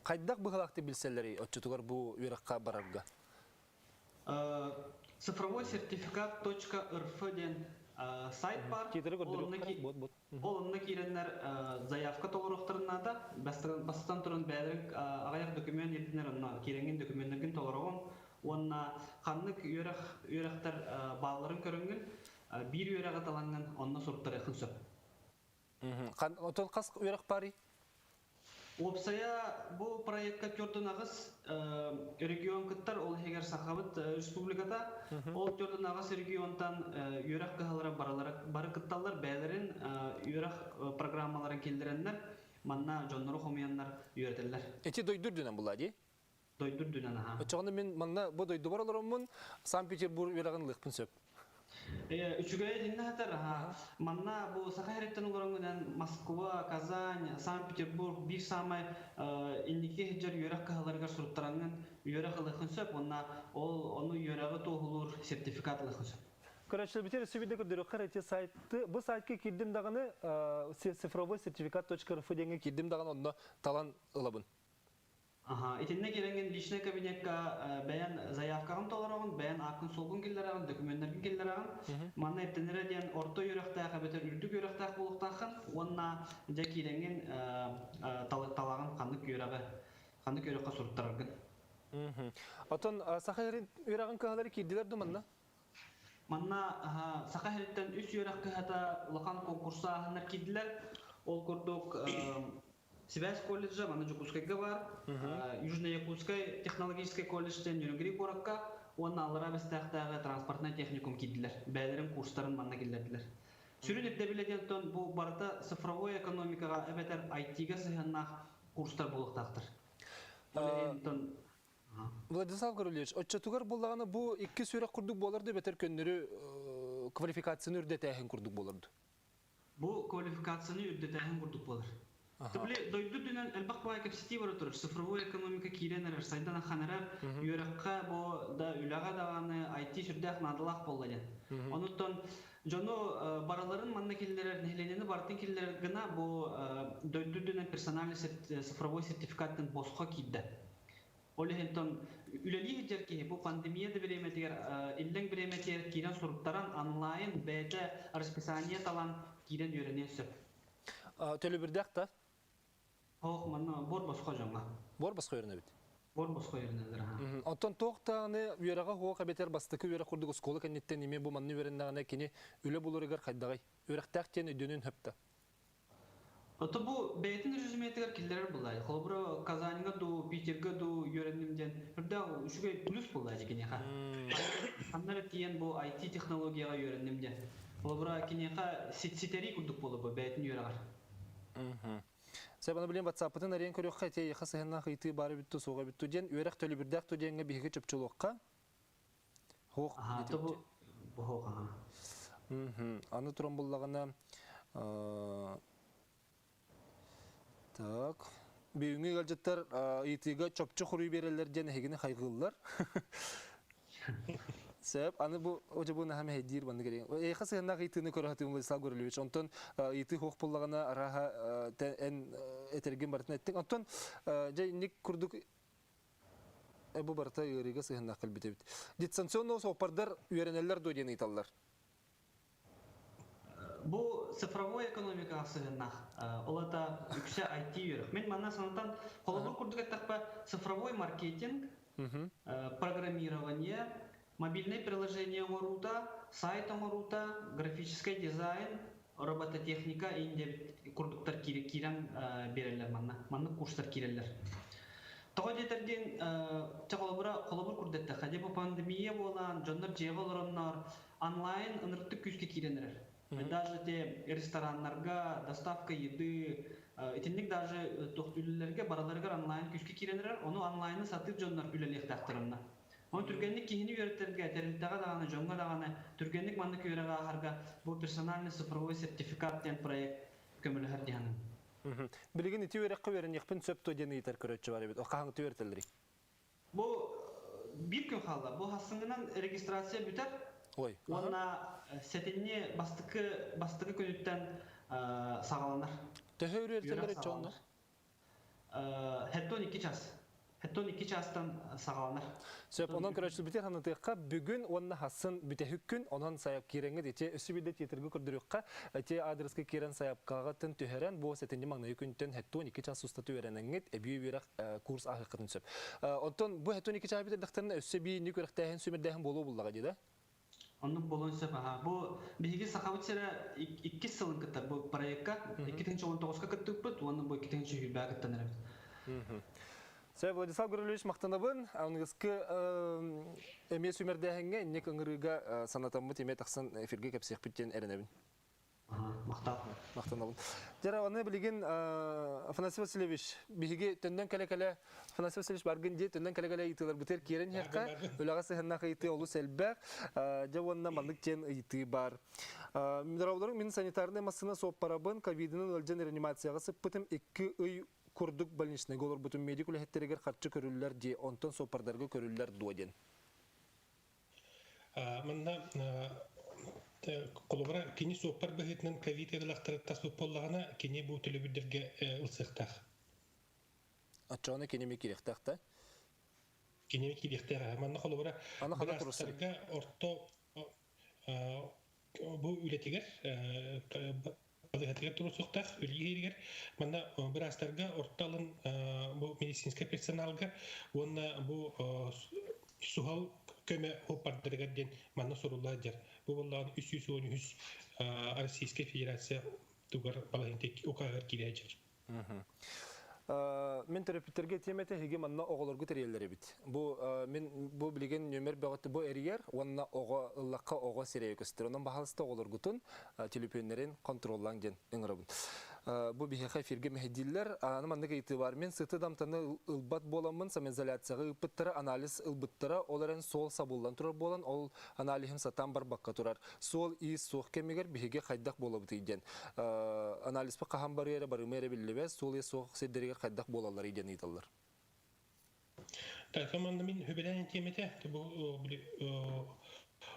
S1: Кайдак быгалакты билселери отчутугар бу үрәккә барарга.
S8: Цифровой сертификат.рф ден сайт бар. Олны киреннер заявка толыруктарына да бастан турын бәлек агаяк документ итнер онна киренген документлерген толырыгын онна ханнык үрәктер балларын көрөнгөн бир үрәгә таланган онна сорттар якын сөп.
S1: Отон кас үрәк пари
S8: Опсая бу проектка көрдөнагыз регион кыттар ол хегер сахабыт республикада ол көрдөнагыз регионтан үрәк кыһалары бары кытталар бәлерин үрәк программаларын келдиреннер манна жоннору хомуяннар үйрөтелер.
S1: Эти дойдурдунан булади?
S8: Дойдурдунан ха.
S1: Очогны мен манна бу дойду бараларымын Санкт-Петербург үрәгын лыкпын сөп.
S8: Üçügöye dinle hatar manna bu Sakharetten olorundan Moskva, Kazan, Sankt-Peterburg bir samay indiki heccer yörek kahalarga suruttarangın yörek ılıkın söp onu yöreği toğulur sertifikatlıkın söp.
S1: Короче, битер сөйбеде көрдөрөккөр эти сайты, бу сайтка кирдим даганы цифровой сертификат.рф деген кирдим даганы онно талан ылабын.
S8: Ага, итинне келенген личный кабинетка бәян заявкагын толорогун, бәян акын солгун келлерагын, документтерин келлерагын. Манна эптенере ден орто юрактак, бетер үрдүк юрактак булуктакын, онна жа келенген талагын кандык юракка суруттаргын.
S1: Отон Сахарин юрагын кагалары кирдилер думанна?
S8: Манна Сахареттен үс юракка хата лахан конкурса ханнар кирдилер. Ол курдук Связь колледжа, манна Жукускайга бар, Южно-Якутской технологической колледжден Юнгри Боракка, он алыра бестақтағы транспортный техникум киддилер, бәлерін курстарын манна келдерділер. Сүрін өттебіледен тон бұл барыта цифровой экономикаға әбетер IT-га сыйғаннақ курстар болуқтақтыр.
S1: Владислав Горулевич, отчетугар болағаны бұл екі сүйрек күрдік боларды бәтер көннері квалификацияны үрдетәйін күрдік боларды?
S8: Бұл квалификацияны үрдетәйін күрдік болар. Табле дойду дүнен әлбақ бай капсити бар отыр. Цифровой экономика киренер, сайдан ханарар, юракка бо да үлага даганы IT сүрдәк надылак болладен. Онуттан жону бараларын манна киллерер нехленени бартын киллер гына бу дойду дүнен персональный цифровой сертификаттын босқа кидді. Олехентон үлели жерки бу пандемияда береметер, иллен береметер кирен суруттаран онлайн бәйті расписание талан кирен үйренен сөп.
S1: Төлі бірдәк та?
S8: Оқ, манна бор босқа жоңға.
S1: Бор босқа үйрені бит?
S8: Бор босқа үйренелер.
S1: Оттан тоқтағаны үйреға хоқ әбетер бастықы үйре құрдық сколы кәнеттен неме бұл манны үйренағына кені үлі болырығар қайдағай. Үйректәқтен өйдөнін хөпті.
S8: Оты бұл бәйтін резюметігер келдерер бұлай. Қолбыры Казанға ду, Питерға ду үйренімден. Үрді үшіге плюс бұлай кенеға. Қаннары кейін бұл IT технологияға үйренімден. Қолбыры кенеға сетері күрдік болы бұл бәйтін үйреғар.
S1: Сәбаны білем WhatsApp-тын әрен көрек қайты еқі сығына қайты бары бүтті, соға бүтті ден, үйрек төлі бірдәк тү денге бігі чөпчілуққа. Хоқ.
S8: Бұл хоқ.
S1: Аны тұрын болағына... Так... Бейіңі ғалжеттер итіға чөпчі құрүй берелер ден әйгіні қайғылылар. Сәп, аны бұл өте бұны әмі әйдейір баны кереген. Эйқа сығына қайтыны көріғатығым Владислав Горулевич. Онтан иті хоқ болағына араға ән әтерген бартын әттің. Онтан жай нек күрдік әбі барта үйеріға сығына қалбеті бет. Дистанционный соқпардар үйеренелер дөйден айталылар.
S8: Бұл цифровой экономика сығына. Олата үксе IT үйерік. Мен манна санатан қолабыр күрдік әттіқпа цифровой маркетинг, программирование, мобильное приложение оңорута, сайт оңорута, графический дизайн, робототехника инде курдуктар кирен берелер манна курстар кирелер. Тоға детерден қолабыр күрдетті. Қаде бұл пандемия болан, жондар жеғалыроннар онлайн ыныртты күзге киренер. Даже те ресторанларға, доставка еды, итинник даже тоқтүлілерге бараларығар онлайн күзге киренер, оны онлайны сатып жондар үлелек тақтырынна. Он түргенник кихини үйреттерге, тәрілттаға дағаны, жоңға дағаны, түргенник манны көйреға ағарға бұл персональный цифровой сертификат ден проект көмілі әрдияның.
S1: Білігін ити үйрекқа өрін еқпін сөпті дені етер көретші бар ебет. О қағын үйретелдері?
S8: Бұл бір күн қалда. Бұл хасыңынан регистрация бүтер. Онна сәтінне бастықы көнеттен сағаланар.
S1: Төхі үйретелдер етші онда?
S8: Хәттон 2 час. Хәттон 2 частан сағаланар.
S1: Сөп, онан көрәшіл бітер ханытыққа бүгін онна хасын біте хүккін, онан сайап кереңі дете өсі білді тетергі көрдіріққа, әте адрескі керен сайапқаға тін түхерен, бұл сәтінде маңнайы күнтен Хәттон 2 час ұстаты өреніңет, әбей өйрақ курс ағыққытын сөп. Онтан бұл Хәттон 2 час бітірдіқтеріне өсі бейін көріқтәйін сөмірдәйін болу болуға деді?
S8: Onun bolonsa bu bilgi sahavutçara 2 sılın kıtar bu proyekka 2019'ga kıttık onun bu 2020'ga kıttanır.
S1: Сәй Владислав Горулевич мақтанабын, ауыңызғы әме сөмердәйінге нек ұңырыға санатамы теме тақсан эфирге кәпсек біттен әрінәбін.
S8: Мақтап.
S1: Мақтанабын. Жара оны білген Афанасий Васильевич биһиге төндөн келе Афанасий Васильевич баргын же төндөн келе итылар битер керен хакка өлөгө ханна кайты олу селбак жавонна мандык жен ыйты бар. Мидрауларын мен санитарный массына соп парабын ковиднын өлжен реанимацияга сыппытым 2 үй курдук больничный голор бутун медик үлехеттерегер катчы көрүллөр же онтон сопардарға көрүллөр дуоден.
S2: Мында колобра кини сопар бехетнен ковид эдилактар тасып боллагана кини бу төлөбүдөргө ылсыктак.
S1: Ачаны кини мекирехтак да.
S2: Кини мекирехтак. Мында колобра
S1: аны кана турсарга
S2: орто бу үлетигер балыгатыгер турсуктак үлгеригер мында бир астарга орталын бу медицинский персоналга онна бу сухал көмө опардыргаден мана сорулладыр. Бу боллаган 313 Российская Федерация тугар балагынтек укагар килежер.
S1: Мен терапевттерге темете хеге манна оголоргу тереллери бит. Бу мен бу билген нөмер багыты бу эригер, онна ого ыллакка ого серейкөстөр. Онан бахалыста оголоргутун телефоннарын контролланган ыңырабын. Бу бихе эфирге мехдиллер, аны мандык ити бар. Мен сыты дамтаны ылбат боламын, самоизоляцияга ыпыттара анализ ылбыттара, оларын сол сабулдан турар болан, ол анализим сатан бар бакка турар. Сол и сох кемигер бихеге кайдак болобут ийден. Анализ па кахан бар ере бары мере биллебе, сол и сох седдерге кайдак болалар ийден ыйталар.
S2: Так, команда мен хөбелен темете бу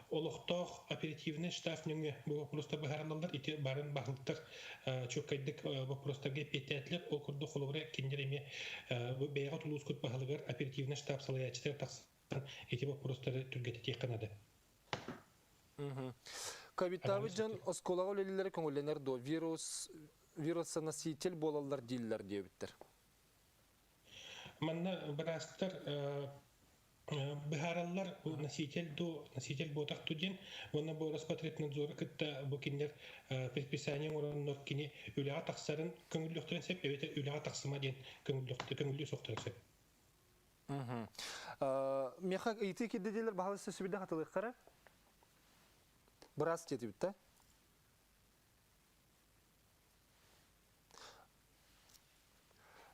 S2: олохтох оперативный штафныңы бу просто бахаралар ите барын бахылтыр чөккайдык вопростарга пететлер окурду холовре киндереме бу бейга тулус кут бахалыгар оперативный штаб салаячтер таксан эти вопростары түргете текканады.
S1: Ковидтабыжан осколага өлелер көңүлленер до вирусса носитель болалар диллер дебиттер.
S2: Манна барастар бахаралар носитель ботак туден оны бу Роспотребнадзор кытта бу киндер предписание ороннор кини үлага таксарын көңүллөктөрүн сеп эбете үлага таксыма ден көңүллү соктор сеп.
S1: Меха ити кидделер бахалысы сүбүдө хатылык кара. Брас жетибит да.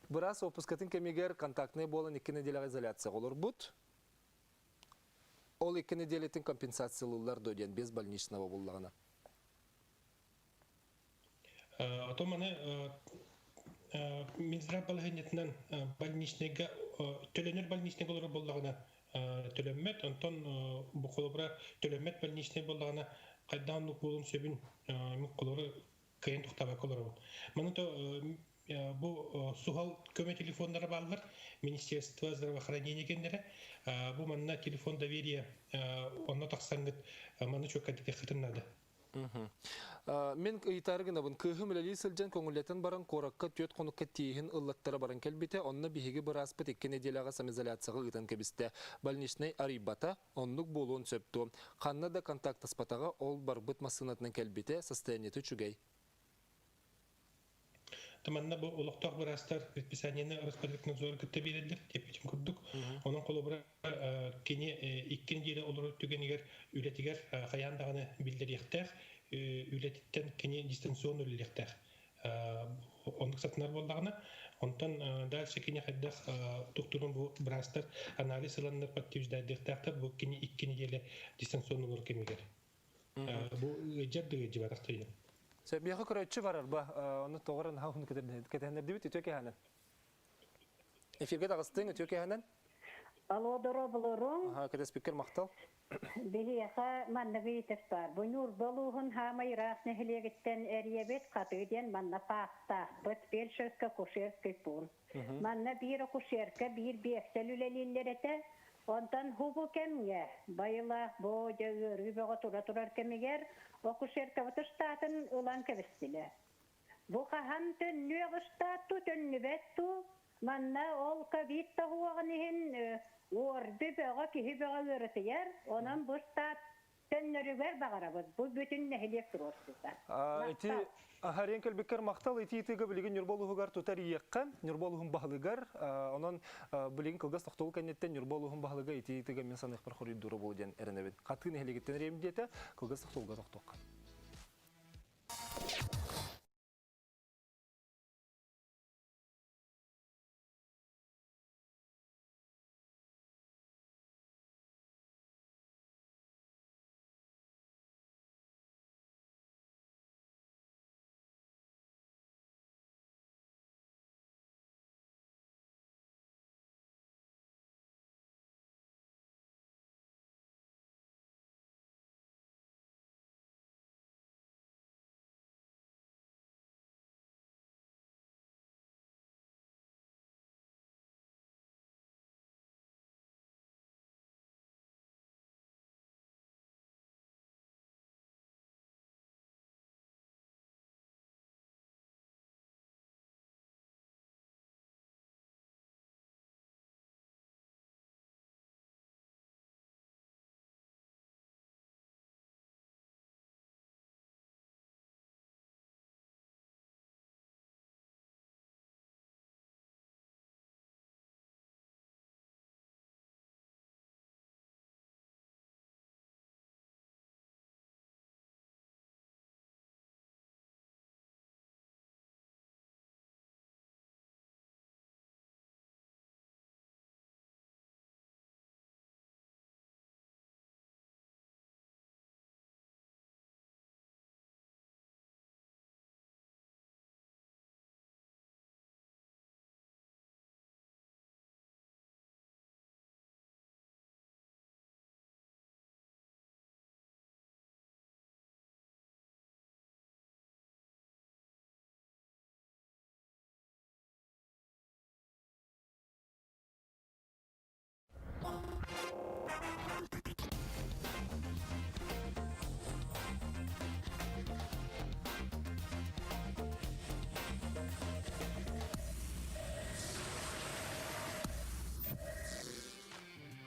S1: Брас опускатын кемигер контактный болан 2 неделя изоляция олор бут. Ол 2 неделетин компенсациялылар доден без больничного боллагана.
S2: Ато маны Минздрав балагынетинен больничныйга төлөнөр больничный болор боллагана төлөммөт, онтон бу колобра төлөммөт больничный боллагана кайдан болун сөбүн колору кыйын туктабай колору. Маны то бу сухал көмө телефондары баллар Министерство здравоохранения кендере бу манна телефон доверия онно таксаңыт маны чөккәдәге хытыннады.
S1: Мен ыйтарыгына бун кыһым элели сылжан көңүллетен баран коракка төт конукка тиһин ыллаттара баран келбите онна биһиги бираспыт 2 неделяга самоизоляцияга ытан кебисте больничный арибата оннук болуун сөптү канна да контакт аспатага ол барбыт масынатынан келбите состояниети чугай.
S2: Таманна бу улуктак барастар предписаниени Роспотребнадзор кытта берилдир деп ичим курдук. Онун колобра кини 2 неделе олор түгенигер үлетигер каяндаганы билдиректер үлетиттен кини дистанционный үлетектер. Онук сатынар болдагына онтон дальше кини хайдах туктурун бу барастар анализ аландар подтверждайдыктар бу кини 2 неделе дистанционный олор кемигер. Бу жадыгы жибарактайды.
S1: Себияха көрөтчү барар ба, оны тоғырын хауын кетенер дебит, өтөке ханан. Эфирге дағыстың, өтөке ханан?
S9: Алло, дұры бұлырың.
S1: Кәді спикер мақтал.
S9: Бейіға маннығы етіп бар. Бұныр болуғын хамай расны хілегіттен әребет қатыден манна пақта. Бұт бел шөзкі кушеркі бұл. Манна бір кушеркі, бір бексел үлелелер еті. Ondan hubu kemge, bayıla boğca rübega turar kemigер, okuşerke vatıştatın ulan kevistile. Bu kahan tönlü ağıştattu, tönlü bettu, manna ol kavitta huağınıhin ordu bega kihi bega öğretiyer, onan bu stat tönlürü ver bağırabız, bu bütün nehilik durursuza.
S1: Ити Харен келбеккер мактал ити-итиге билген Нурболугар тутар иеккан, Нурболугун баһлыгар, онон билген кылгас токтол кеннеттен Нурболугун баһлыга ити-итиге мен санык бер хорый дуры болден эренебет. Катын эхлегеттен ремдете кылгас токтолга токтоккан.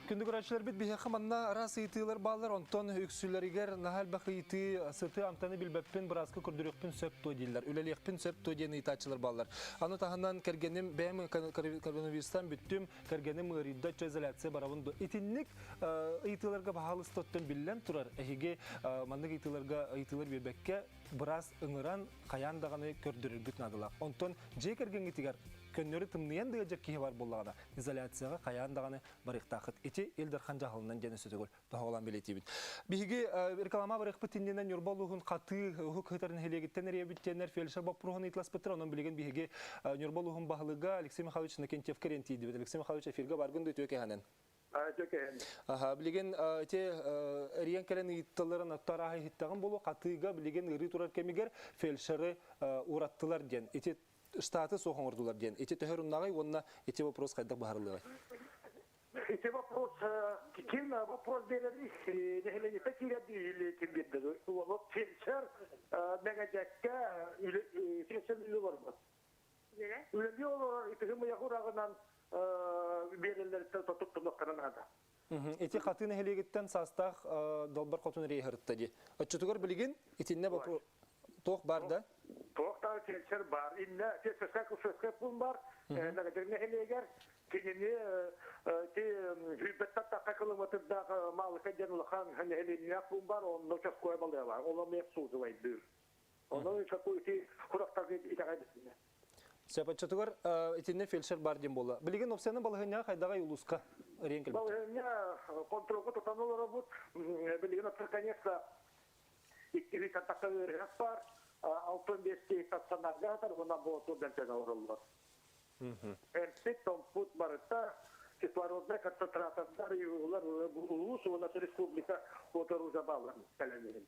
S1: Күндүк көрәчләр бит бихәкә манна рас итиләр баллар, онтон үксүләргә нахал бахыйты сыты антаны билбәппен бразка күрдүрөкпен сөп той диләр. Үләлекпен сөп той дигән итачылар баллар. Аны таһаннан кергәнем бәм коронавирустан бүттем, кергәнем ридда изоляция барабын итинник итиләргә баһалыс тоттан биллән турар. Әһиге манны итиләргә итиләр билбәккә браз ыңыран каян даганы көрдүрүгүт надылар. Онтон же кергән итигәр көннөрү тымныян дыгы кие бар буллагана изоляцияга каяндаганы барыктакыт ити элдерхан жахылынан жана сөтөгөл тоголан билетибит биги реклама барык путиннен нурболугун каты хукытарын хелегиттен ребиттенер фельдшер бапругун итлас петр онун билген биги нурболугун баһлыга Алексей Михайлович Накентьев карентиди бит Алексей Михайлович эфирге баргынды төкеханен билген те риен келен иттелерин аттарахы хиттаган болу катыга билген ыры турар кемигер фельдшеры ураттылар ден ити штаты сохон ордулар ден. Эти төхөрүннагы онна эти вопрос кайдак баһарлыгы.
S6: Эти вопрос ким вопрос берди, нехеле текиреди или кимбеде. Вот фельдшер мегажакка фельдшер барбы. Үлеби олар итегем ягурагынан берелер тотуп канада.
S1: Эти хатын хелегиттен састах долбар хотун рейхертте ди. Отчутугар билген итинне вопрос тох бар да.
S6: Тоқтар фельдшер бар. Инне сөскөп бар. Нәгәдерне хелегер кинене хүбәттә такка километрдагы малка җанлыхан хәлеленә кун бар, он участкой балда бар. Олар мексу дивайдыр. Onun какой-то курактагы итәгәдесенә.
S1: Сәпәчәтүгәр итинне фельдшер бар дим була. Билген опсияны балыгына кайдага юлуска ренкел.
S6: Балыгына контролга тотанулар бут. Билген наконец-то икки катакалар бар. Алтын бесте стационарга таргына болоту бентен авырылар. Том пут барыта кислородный концентраторлар юлар улус у нас республика которую забалан калемин.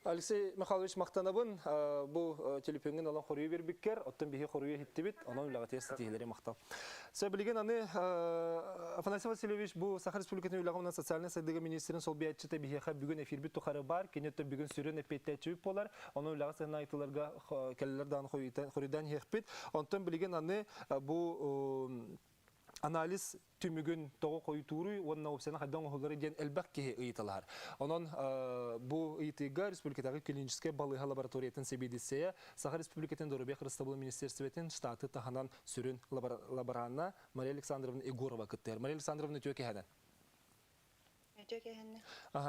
S1: Алексей Михайлович мактанабын бу телефонген алан хорую бербиккер, оттан бихи хорую хиттибит, анан улагаты статиялери мактал. Сөбилген аны Афанасий Васильевич бу Саха Республикасының улагынан социальный сайдыгы министрин сол биятчыта бихиха бүгүн эфирбит тухары бар, кенетте бүгүн сүрөн эпеттечүп болар, анан улагасына айтыларга келлерден хоруйдан хекпит, онтан билген аны бу анализ түмүгүн того койтуру онна опсена хадан оголары ден элбакке ыйталар. Онон бу ыйтыга республикадагы клиническая балыга лабораториятын себедисея Саха Республикатын Доробек Рыстабыл министерствотен штаты таханан сүрүн лаборанна Мария Александровна Егорова кыттыр. Мария Александровна төкеханан.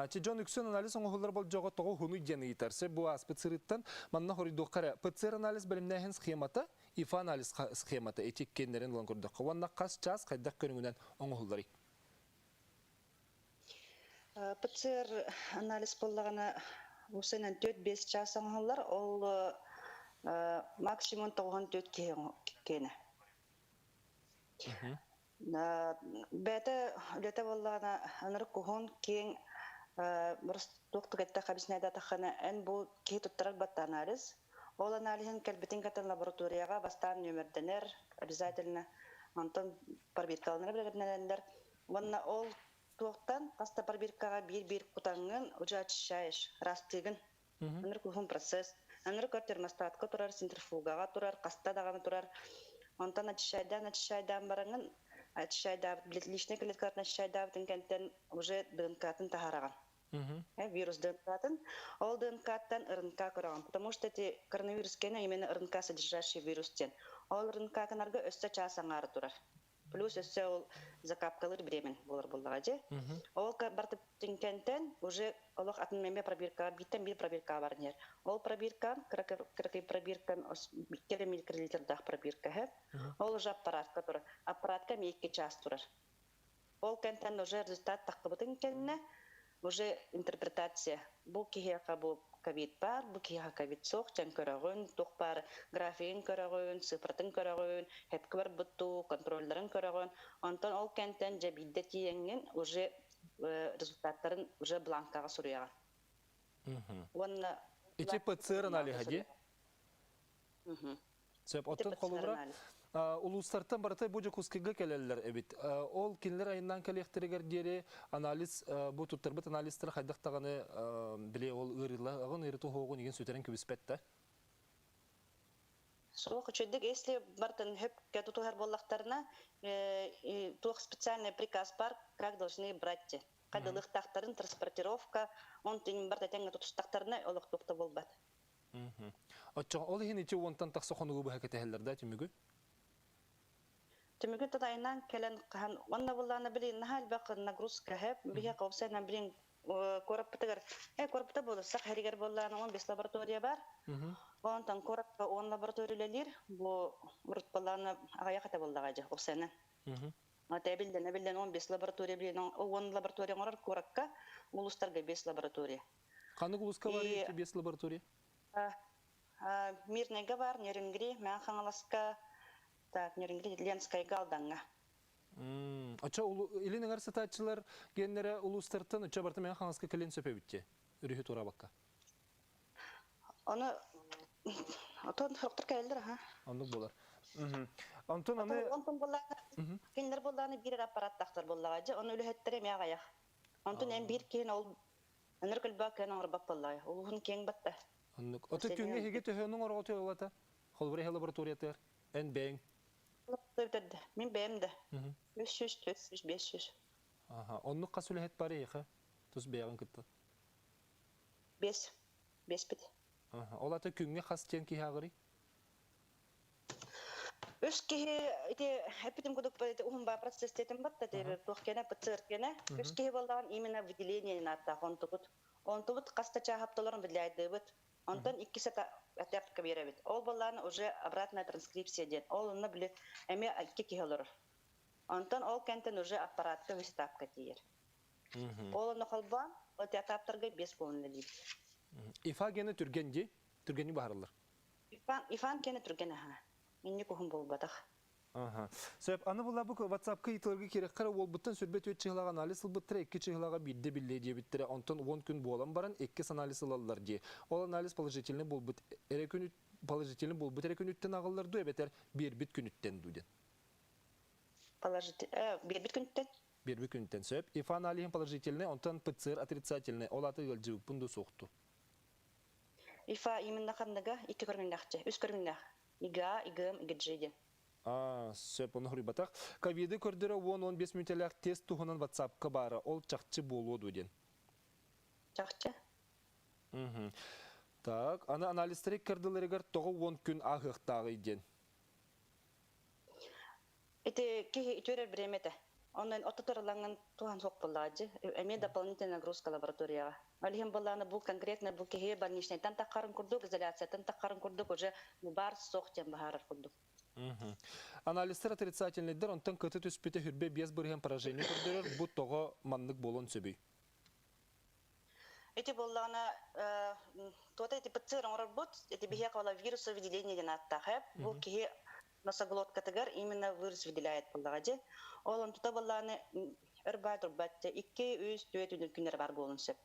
S1: Чи Джон Үксөн анализ оңғылар бол жоғы тоғы хуну дені етарсы. Бұ аспыцырыттан манна хоридуқ қара. ПЦР анализ білімнәйін схемата, ИФА анализ схемата, этик кеннерін ұлан көрдіқ. Онна қас час қайдақ көріңінен оңғылары?
S10: ПЦР анализ болағына ұсайнан 4-5 час оңғылар, ол максимум 9-4 кені. Бәті үлеті болағына аныры күхін кейін бұрыс доқтығетті қабісінәді атаққаны ән бұл кей тұттырар батты анализ. Ол анализін кәлбетін кәтін лабораторияға бастан нөмірденер, обязательно антон парбиркалыныр білгірденерлер. Онна ол тоқтан қаста парбиркаға бір құтаңын ұжа очищаеш, растығын. Аныр күхін процесс. Аныр көр термостатқа тұрар, центрифугаға тұрар, қаста дағаны тұрар. Онтан очищайдан барыңын очищайдав, личный клеткатын очищайдавтын кенттен уже ДНК-тын тахараған. Вирус ДНК-тын. Ол ДНК-тан РНК көраған. Потому что эти коронавирус кені именно РНК содержащий вирустен. Ол РНК-кынарға өсті часаңары тұрар. Плюс өсті ол закапкалыр бремен болар болдыға де. Ол бартыптын кенттен уже олық атын мәмбе пробирка, биттен бір пробирка барынер. Ол пробиркан, кіркі пробиркан, келі миллилитрдақ пробирка. Ол уже аппаратка тұрар. Аппаратка мейке час тұрар. Ол кенттен уже результат таққыбытын кеніне, уже интерпретация. Бұл кейеқа бұл ковид бар, бұл кейеқа ковид соқ, жән көрігін, тоқ бар, графиин көрігін, цифратын көрігін, хепкі бар бұтту, контрольдарын көрігін. Онтан ол кенттен жәбейді тиенген уже результаттарын уже бланкаға сұруяға.
S1: Иче ПЦР анализы де? Сөп, оттан қолыбыра улустартан барытай бұжы құскыға келелер әбет. Ол кенлер айынан кәлектірігер дері анализ, бұл тұттарбыт анализтер қайдақтағаны біле ол ұрылағын, ұрыты хоғын еген сөтерін көбіспетті?
S10: Соқ үчөйдік, если бартын хөп кәтутуғар боллақтарына, туық специальный приказ бар, как должны брать. Қадылық тақтарын, транспортировка, он тенің барта тәңі тұтыстақтарына олық тоқты болбад.
S1: Отчоға, ол ең ече онтан тақсы қонуғы бұға кәтәхелерді, түмігі?
S10: Түмігі тұдайынан кәлін қаған, онна болланы білін, нахал бақы нагрузка хэп, біге қауысайна білін кораппытығыр. Кораппыта болы, сақ әрігер болланы 15 лаборатория бар. Онтан кораппа 10 лабораториялер, бұл ұрт болланы ағая қата боллаға жа, қауысайна. Білден 15 лаборатория білін, 10 лаборатория ғырар коракка, ұлыстарға 5 лаборатория.
S1: Қаны ұлысқа бар еті 5 лаборатория?
S10: Мирнеге бар, Нерінгри, мән қаңаласқа, Нерінгри, Ленскайға алдаңға.
S1: Ача, илин аңар сататчылар геннері ұлыстартын, ұча барты мән қаңасқа кілен сөпе бітте, үріхі тура баққа?
S10: Оны, отын ұқтыр кәлдір, ха?
S1: Онық болар. Антон, аны...
S10: Онтын болағаны, кендер болағаны бір аппарат тақтар болағады, оны өлі әттірі мәғ аяқ. Онтын ән бір кейін ол, әнір күлбі кән аңыр бап болағай, олығын кейін батты.
S1: Оты күнге хеге төхінің орға төғалата? Қолбыры лабораториятар, ән бәң?
S10: Мен бәмді. 300-500.
S1: Онық қас өлі әт бары еқі? Тұз бәғын күтті?
S10: 5 біт.
S1: Ол аты күнге қас тен кейі ағыры?
S10: Үш кейі, әпітім күдік ұғымба процесстетін батты, тоқкені, пыцыркені. Үш кейі болдаған именно выделение наттақ, он тұбыт қаста чағаптыларын білдейді бұд. Онтан 2 сәт әтәпкі бере бит. Ол болланы уже обратная транскрипция ден. Ол оны білі әме 2 кейі олыр. Онтан ол кәнтен уже аппаратқа выстапқа дейір. Ол оны қалбан, өте атаптарға 5 болынды дейді.
S1: Ифа гені түргенде? Түргені бағарылыр?
S10: Ифан кені түргені, ха. Менне көхім бол батақ.
S1: Сөйіп, аны бұла бұқ WhatsApp-қа итылырғы керек қара ол бұттан сүрбет өт чығылаға анализ ұлбыттыра 2 чығылаға бірді білі де біттірі, онтан 10 күн болан баран 2 анализ ұлалылар де. Ол анализ положительный бол бұт әрі күн үттен ағылар ду, әбетер бір біт күн үттен дуден.
S10: Бір біт күн үттен?
S1: Бір біт күн үттен сөйіп. Ифа анализин положительный, онтан ПЦР отрицательный, ол аты ғылжығып бұнды соқты.
S10: Ифа именно қандыға 2 көрмеңдақчы, 3 көрмеңдақ. Ига, игым, игіджейден.
S1: Сөп, оны құры батақ. Ковиды көрдірі 10-15 минутелік тест тұғынан WhatsApp-қа бары, ол чақчы болу дуден.
S10: Чақчы?
S1: Так, аны анализтірек кірділерігер тоғы 10 күн ағықтағы иден.
S10: Эти кеге итөрер біреметі. Онын ототырылаңын туған соқ болады. Әме дополнительная нагрузка лабораторияға. Алихим боланы бұл конкретно бұл кеге больничный. Тан таққарын күрдік изоляция, тан таққарын күрдік уже бар соқтен бағарыр күрдік.
S1: Анализтер отрицательныйдер, онтан көті түспеті хүрбе без бірген поражение көрдірер, бұл тоғы маннық болын сөбей.
S10: Эти боланы, тота эти ПЦР оңырыр бұд, эти біге қавала вирусы выделениеден аттақып, бұл кеге носоглоткатыгар именно вирус выделяет болағады. Олын тута боланы үрбәт-үрбәтті 2-3-4 күндер бар болын сөп.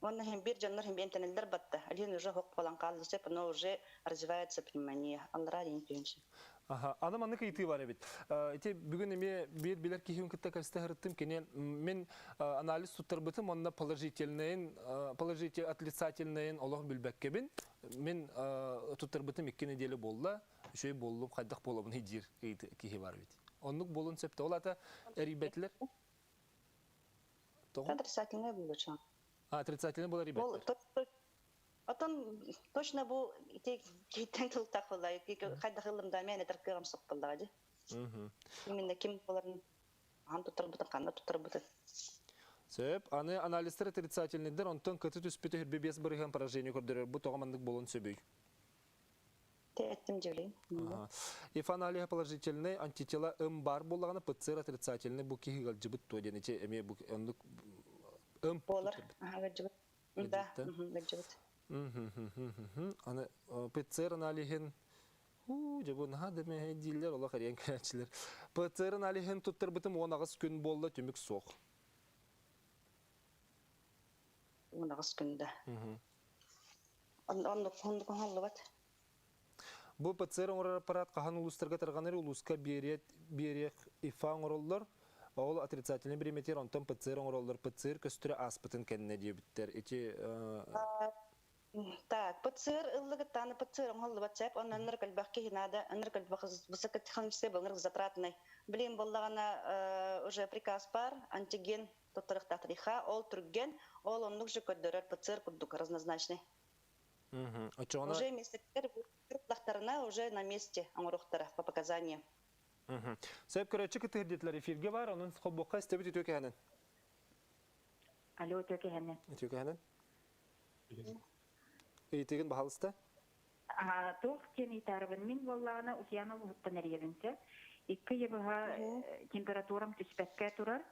S10: Он hem bir canlar hem entenelder battı. Alin уже hok falan kaldı söp, но уже развивается пневмония. Аллара дейін түйінші.
S1: Аны манны кайты бар бит. Бүгін эме бир билер кихим кытта кастырттым кенен мен анализ туттар бытым, онда положительный, отрицательный олог билбеккебин. Мен туттар бытым 2 неделе болду. Шөй болуп, кайдак болобун хижир кихи бар бит. Оннук болун сөптө. Ол ата ребетлер.
S10: Отрицательный болчу.
S1: Отрицательный было ребята.
S10: Отон точно бу кейтен тыл тақылай, қайда ғылымда мен әтіркіғам сұқ болдағады. Именно кем боларын ан тұтыр бұтын, қанда тұтыр бұтын.
S1: Сөп, аны анализтер отрицательныйдер, онтон көті түспеті хүрбе бес бірген поражение көрдірер, бұл тоғамандық болын сөбей.
S10: Тәттім жеулейін.
S1: If аналиға положительный антитела бар болағаны, ПЦР отрицательный бұл кейгіғал жібіт тойден, әте әме бұл ондық
S10: Болар, ғаджыбыт. Да, ғаджыбыт.
S1: Аны ПЦР анализин жабын хадеме дилер ола қариян кәрәтшілер. ПЦР анализин тұттыр бітім 10 күн болды түмік соқ.
S10: 10 күнді. Онды күн бат.
S1: Бұл ПЦР оңырар аппарат қахан ұлыстарға тарғаныр ұлысқа берек ифа оңырылдар. Ол отрицательный бирометр, онтан ПЦР оңыролдар, ПЦР көстірі аспытын кәніне дейбіттер.
S10: Так, ПЦР ыллыгыттаны ПЦР оңоллы батсап, он аннар кальбахки хинада, аннар кальбахыз высокот ханшсе былныр затратный. Блин, боллагана уже приказ пар, антиген тоттырых татриха, ол түрген, ол оннук же көддөрөр ПЦР курдук разнозначный. Уже местектер лахтарына уже на месте оңорохтара по показаниям.
S1: Сөп көрәтчі кітірдетлер эфирге бар, оның қолбоққа істебіт өтөке әнін.
S4: Алло, өтөке әнін.
S1: Өтөке әнін? Өйтеген бағалысты?
S4: Тоқ кен итарбын. Мен боллағына ұтияны ұлыттан әребінсе. Екі ебіға температурам түспәкке тұрар.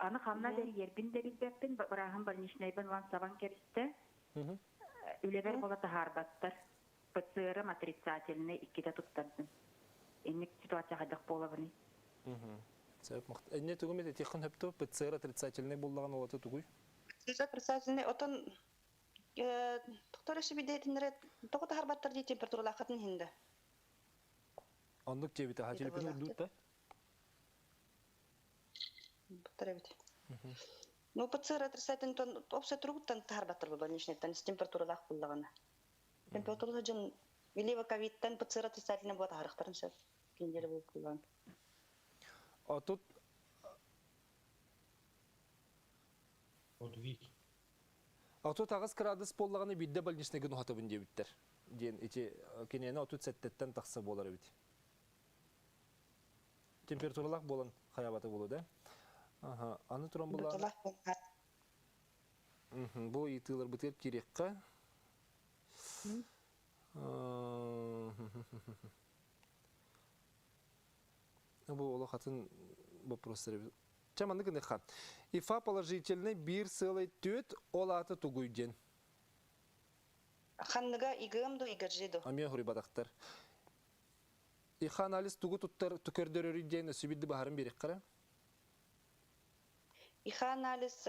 S4: Аны қамна дәрі ербін де білбәппін. Бірағын больничнайбын ван сабан керісті. Үлебер болаты харбаттар. ПЦР отрицательный иккеде тұттандым. Энник ситуация қадық болабыны.
S1: Сәбіп мақта. Әне түгімет етеқін өпті ПЦР отрицательный болдаған олаты түгіл?
S10: ПЦР отрицательный, отын Тоқтарышы бидейтінірет, тоқыта харбаттар дей температура лақытын хинді.
S1: Ондық тебеті ға телепен үрдуд да?
S10: Бұқтар әбет. Ну, ПЦР отрицательный, опсы тұрғыттан харбаттар бұл больничнеттен, температура лақ болдағаны. Температура жын, илева ковидтен ПЦР отрицательный болады харықтарын сөп. Кендері болып болған.
S1: А тут... Ато тағыз кырадыс боллағаны бидді больничнеген ұхаты бінде біттер. Ден, эти кенені отут сәттеттен тақсы болар бит. Температуралақ болан қаябаты болу, да? Аны тұран болар. Бұл етілер бітер керекқа. Бұл олы қатын вопростары бит. Чаманды кіндіқ қан. ИФА положительный 1,2 олаты тугуйден.
S10: Ханныға игымду игіржиду.
S1: Амия хури бадақтар. Иха анализ тугу түкөрдер өрейден сөбілді бағарын берек қара?
S10: Иха анализ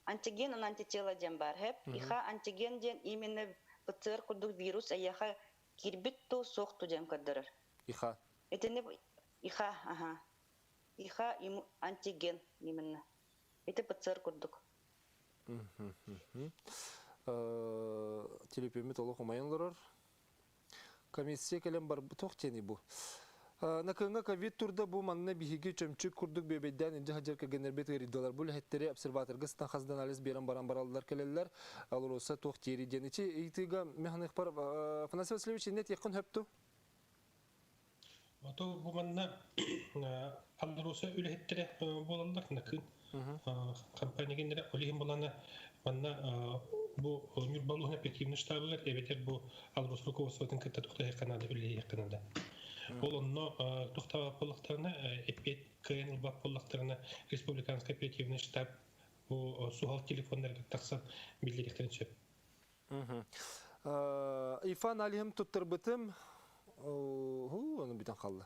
S10: антиген, антитела ден бар. Иха антиген ден именно ПЦР күрдік вирус аяға кирбітту соқту ден көрдірір.
S1: Иха?
S10: Иха, ага. Иха антиген именно. Это ПЦР курдук.
S1: Телепемет олық омайынларар. Комиссия кәлем бар тоқтені бұл. Накыңа ковид турда бұл манна бихиге чөмчік күрдік бебейден инжі хаджарка генербет ғыридалар. Бұл әттері обсерваторға стан қаздан алыс берен баран баралылар кәлелілер. Алыр оса тоқтері ден. Ичі ейтіға механик бар. Фанасий Васильевич, нет яқын хөпту?
S2: Ото бу манна алларуса үлехеттере болалар накын компаниягендере олихин болана манна бу нюрбалуна эффективный штабылар эбетер бу алларус руководствотун кытта тохта канада үлехи канада. Ол онно тохта боллактарына эпет КН бап боллактарына республиканский оперативный штаб бу сухал телефондарга таксап билдиректерин сөп.
S1: Ифан алихим туттырбытым оны битен қалды.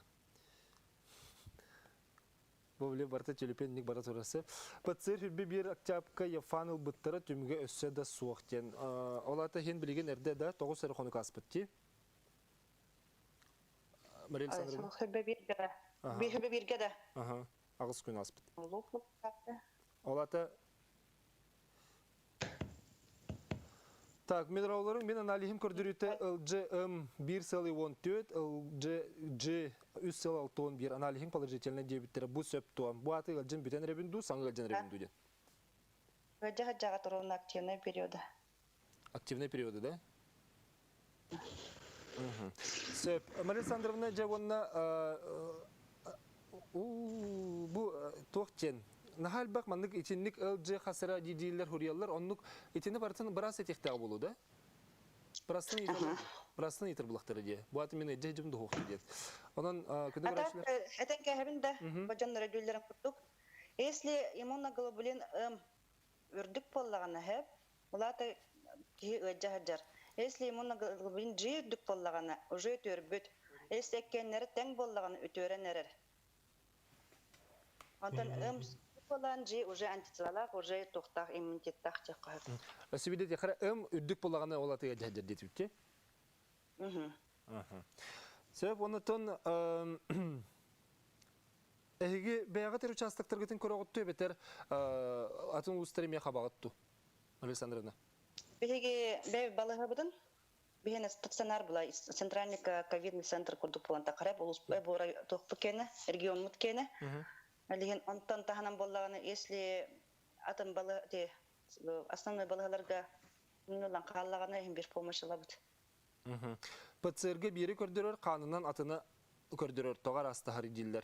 S1: Бұл барта телепенник бара турасы. ПЦР хүрбе бір октябрька яфаныл бұттары түміге өссе да суақтен. Олата хен білеген әрде да 9 сәрі қонық аспытти. Мария Александровна?
S10: Хүрбе бірге да.
S1: Ағыз күн аспыт. Олата... Так, медрауларың мен аналихим көрдіріті LGM 1,14, LG 3,6 аналихим положительный дебиттері бұл сөп туан. Бұл аты LGM бүтен ребінду, саңғы LGM ребінду ден?
S10: Өджі хаджаға тұруын активный периоды.
S1: Активный периоды, да? Сөп. Мария Александровна, жауынна бұл тоқтен. Нахал бақ мандық итинник LG қасыра дидейлер хуриялар, оннық итинні барытын біраз етектегі болу да? Бірастың етір бұлақтары де. Бұл аты мен әджі жымды хоқты дед. Онан күнді врачлар?
S10: Әтен кәхібін да баджан радиолерін күрттік. Если иммуноглобулин үрдік болағаны әп, олаты кейі өджі хаджар. Если иммуноглобулин жи үрдік болағаны, уже өтөр бүт. Если әккенлері тәң болағаны өтөрен әрер. Онтан болан жи уже антителалақ, уже тоқтақ, иммунитеттақ тек қойып.
S1: Сөбеде де қара үрдік болағаны олаты әджі хаджар дед үтте? Сөп, оны тон әйге бәяғатыр участықтырғытын көрі ғытту өбетер атын ұстары меға бағытту, Александровна?
S10: Биһиги бе балыгы бутун. Биһине стационар була центральный ковидный центр курдук булан тақарап улус бора тохпу кене регион мут кене. Леген онтан таханан боллаганы если атын балы те основной балыгаларга нулан каллаганы эм бир помощь алабыт.
S1: ПЦР-ге бири көрдөрөр, канунан атыны көрдөрөр, тоғар астахары диллер.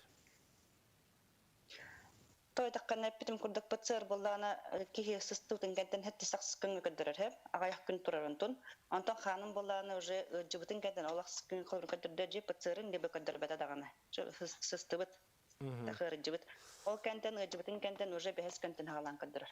S10: Той таққанна битим курдук ПЦР боллаганы кихи сыстутын кентен хетти саксыз күнгө көрдөрөр хеп, агаяк күн турар онтон. Онтон ханын боллаганы уже жыбытын кентен олаксыз күн көрдөрдө же ПЦР-ин дебе көрдөрбөт адаганы. Сыстыбыт. Тахыр жыбыт. Ол кентен жыбытын кентен уже бехес кентен хагалан көрдөрөр.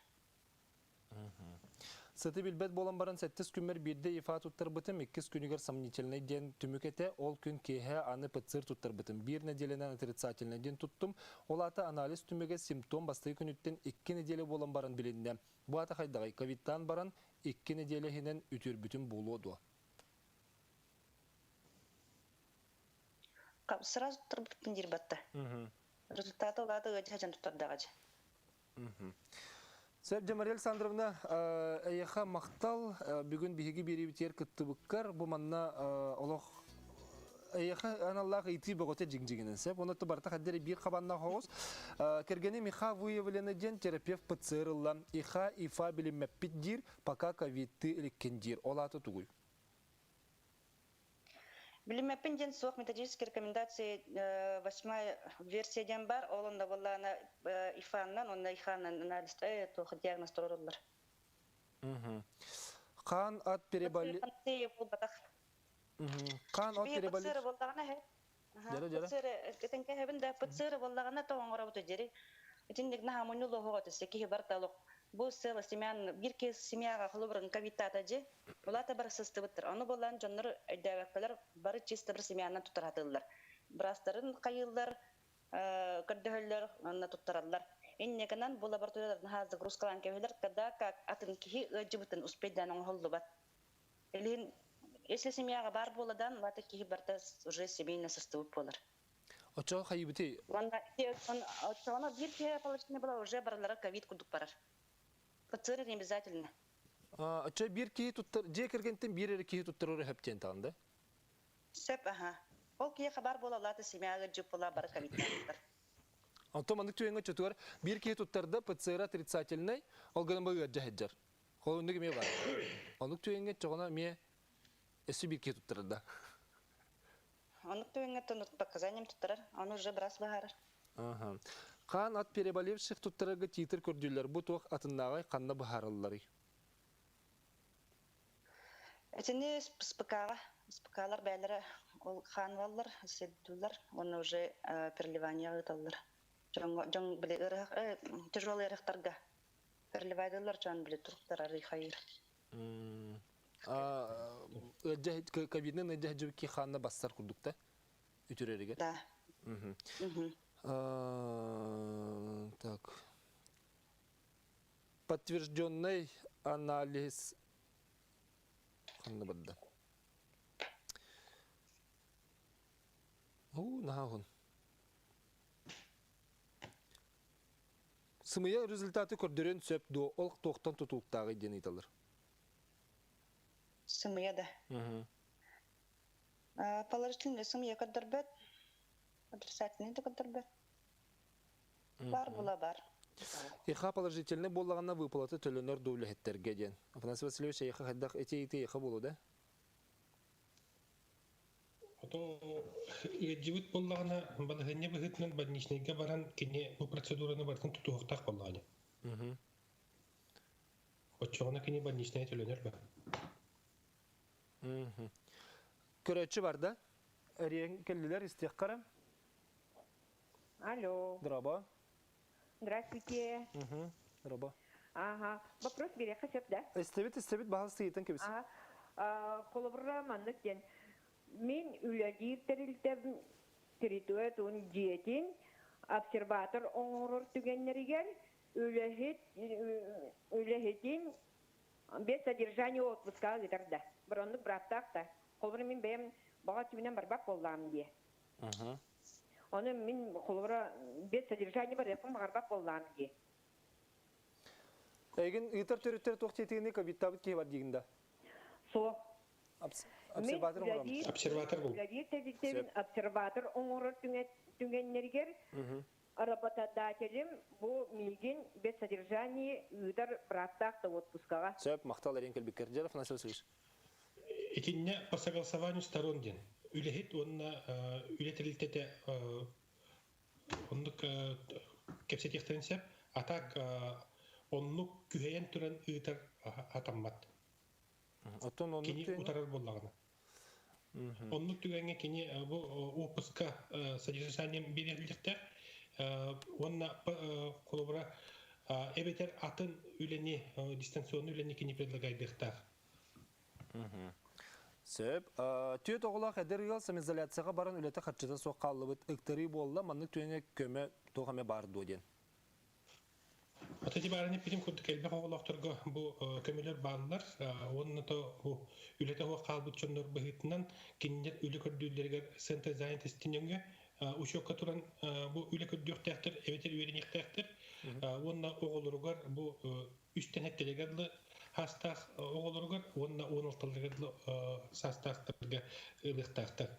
S1: Сыты билбет болан баран 7 күнмер бирде ифа туттар бытым, 2 күнігер сомнительный ден түмікете, ол күн кеге аны ПЦР туттар бытым. Bir неделенен отрицательный ден туттум, ол аты анализ түміге симптом басты күніттен 2 неделе болан баран білінді. Бұл аты қайдағай, ковидтан баран 2 неделе хенен үтір бүтін болуду.
S10: Сразу туттар бытын дер батты. Результаты олады өте хажан туттардағачы.
S1: Сәп Жамария Александровна, әйеха мақтал, бүгін бігі бері бітер күттібіккар, бұл манна олық әйеха аналлақ үйті бұғыте жің-жігінен сәп. Оны тұбарта қаддері бір қабанна қоғыз. Кергені миха выявлены ден терапевт ПЦР-ла, иха ифа біліммәппет дир, пока ковидты іліккен дир. Олаты тұғый.
S10: Билимеппин ден соқ методические рекомендации 8 версиядан бар, олында болланы ифаннан, онда иханнан анализді тоқы диагноз тұрырылыр.
S1: Қан ат перебали... Қан ат перебали...
S10: ПЦР болдағына хеп. ПЦР хебінде ПЦР болдағына тоғын ғыра бұты жері. Этіндік наға мұнылы ғоғаты секеге барталық. Бұл села семьян, бір кез семьяға қылыбырын ковидтата же, олата бір сысты бұттыр. Оны болан жонлар әйдәвәккалар бары чисті бір семьянан тұттыратылылар. Бірастарын қайылдар, көрдігілер, онына тұттырадылар. Еннекінен бұл лабораториялардың хазды грузкалан кәвелер, когда как атын кихи өджі бұтын ұспейден оңғылды бат. Если семьяға бар боладан, олата кихи барта уже семейна сысты бұп болар.
S1: Очо қайыбыты?
S10: Очоғына бір кеге палачыны была уже баралары ковид күрдік барар. ПЦР не обязательно.
S1: Очо бір кеге тұттыр, же кіргентен бір әрі кеге тұттыр өрі хөптен тағында?
S10: Сәп, Ол кеге қабар бола олаты семьяға жүп бола бары ковид күрдіктар.
S1: Антон мандық түйенгі чөтігер, бір кеге тұттарды ПЦР отрицательный, ол ғының бұғы әржі әджар. Қолы үндігі ме бар. Ондық түйенгі чоғына ме әсі бір кеге тұттырды.
S10: Ондық түйенгі тұнық показанием тұттырар, оны уже біраз бағарыр.
S1: Қан ат переболевших туттарыгы титр көрдүлер, бу тух атыннагай канна бахарыллары.
S10: Этини спыкалар бәлері ол қан валлар, седдулар, оны уже переливания ғыталар. Жон біле тяжелый ырықтарға переливайдылар, жон біле тұрқтар ары қайыр.
S1: Ковиднен өджі жөбікі қанна бастар күрдікті? Үтіреріге?
S10: Да.
S1: Так. Подтвержденный анализ. Нахагун. Сымыя результаты көрдөрөн сөп до ол тоқтан тұтуқтағы ден айталыр.
S10: Сымыя да. Положительный сымыя көрдөрбөт. Отрицательный да көрдөрбөт. Бар була бар.
S1: Иха положительный болағына выплаты төлөнөр дәулеттерге ден. Афанасий Васильевич, иха хаддақ эти иха болу да?
S2: Ото жибит болағына балығыне бұғытынан больничныйға баран кене бұл процедураны бартын тұтуықтақ болағыне. Отчоғына кене больничная төлөнөр ба?
S1: Көрәтші бар да? Әрен келділер істеқ қара?
S11: Алло.
S1: Драба.
S11: Здравствуйте.
S1: Драба.
S11: Ага. Вопрос береха сеп, да?
S1: Истебет, бағыз сейтін кебіз.
S11: Қолыбырра мандық ден. Мен үләдейіп тәрілтәбін территория туын диетин обсерватор оңырыр түгеннерігер үләхетін без содержания отпуска алыдырда. Бұронлық біраттақта. Қолыбырра мен бәйім баға түбінен барбақ болдам де. Оны мен қолыбырра без содержания бар епім барбақ болдам де.
S1: Эгин ытар төрөттөр тоқтетігіне ковидтабыт кей бар дегенде.
S11: Со.
S1: Обсерватор оңырам.
S2: Обсерватор бұл.
S11: Обсерватор оңырыр түнгеннергер. Работодателем бұл милген без содержания ыдар браттақты отпускаға.
S1: Сөп, мақтал әрен кәлбеккер. Жаров, Насил Васильевич.
S2: Итинне по согласованию сторон ден. Үлехет онна үлетелілтеті оннық кепсетектірінсеп, атак оннық күхейен түрін ұйтар атаммат. Кені ұтарар болағына. Оннық түгенге кені опуска содержанием береліктер, онна қолыбыра эбетер атын үлені, дистанционный үлені кені предлагайдықтар.
S1: Сөп, түйет оғылақ әдергел самизоляцияға баран үлеті қатшыда соққалы бұд ұқтыры болла, манның түйене көмі тоғаме барды өден.
S2: Атати бараны пилим күрдік әлбәқ оғылақтырға бұл көмелер бағылар, оның үлеті оға қалбыт чондар бұғытынан кеніндер үлі көрділдергер сентр занятостиненге ұшыққа тұран бұл үлі көрдіқтәқтір, әветер үйренектәқтір, оның оғылырғар бұл үстен әттелегерлі хастах оғылырғар, онна 16-лығырлы састақтырға ылықтақтыр.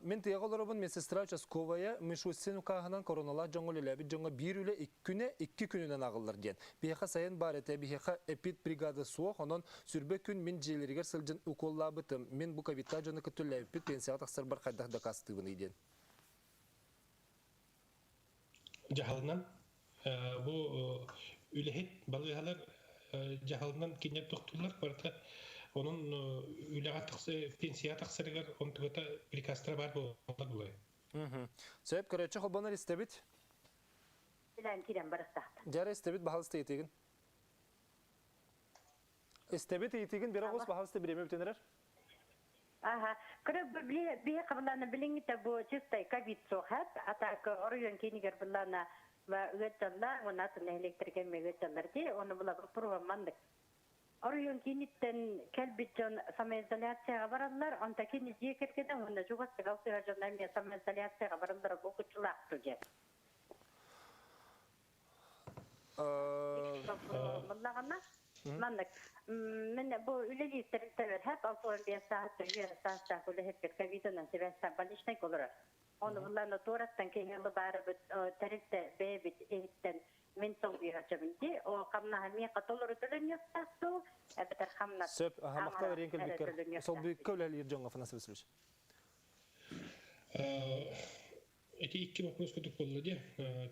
S1: Мен тияғылырыбын медсестра участковая Мишустен ұқағынан коронала жоңғыл әләбі жоңға бір үлі 2 күнінен ағылыр ден. Бейеқа сайын бар әті, бейеқа эпид бригады суық, онын сүрбе күн мен желерігер сылжын ұқолла бұтым. Мен бұл ковидта жоны күттілі әпид пенсияға тақсыр бар қайдақда қастығын еден.
S2: Жағалынан, бұл үліхет балығалар жағалынан кенер тоқтылар барда, onun üleğe pensiya taqsırıgar on tügata prikastara бар болар булай.
S1: Сөйіп көрәтші қолбанар істебет?
S9: Білән тирен барыстақты.
S1: Жары істебет бағалысты етеген? Істебет етеген бері қос бағалысты біреме бүтенерер?
S9: Ага, көрі бей қабыланы біліңгіті бұл чистай ковид соғат, атақ орыйон кенігер бұлана өтталар, оны атын электрген өтталар де, оны бұла бұпыруға мандық. Орыйон кенеттен кәлбітжон самоизоляцияға баралар, онта кені жекергеден, оны жұғасы ғалсыға жондан самоизоляцияға баралар бұқытшылақ түге. Мұллағана? Мандық. Мен бұл үлелі істерілтәвер әп 6-15 сағатты жүйені сағаттақ үлі әпкет ковидынан себәстен балишнайк олырар. Оны бұлланы тораттан кеңелі бары тәрілті бәйбіт егіттен мен сол үйрачабынде, о қамнаға мен қатолыры төлін yoqtaqtu, әбітер қамнат.
S1: Сөп, мақтал ренкел бекер. Сол бүйікке өләлі ерджонға Фанас Васильевич.
S2: Эти икки вопрос көтік болды де.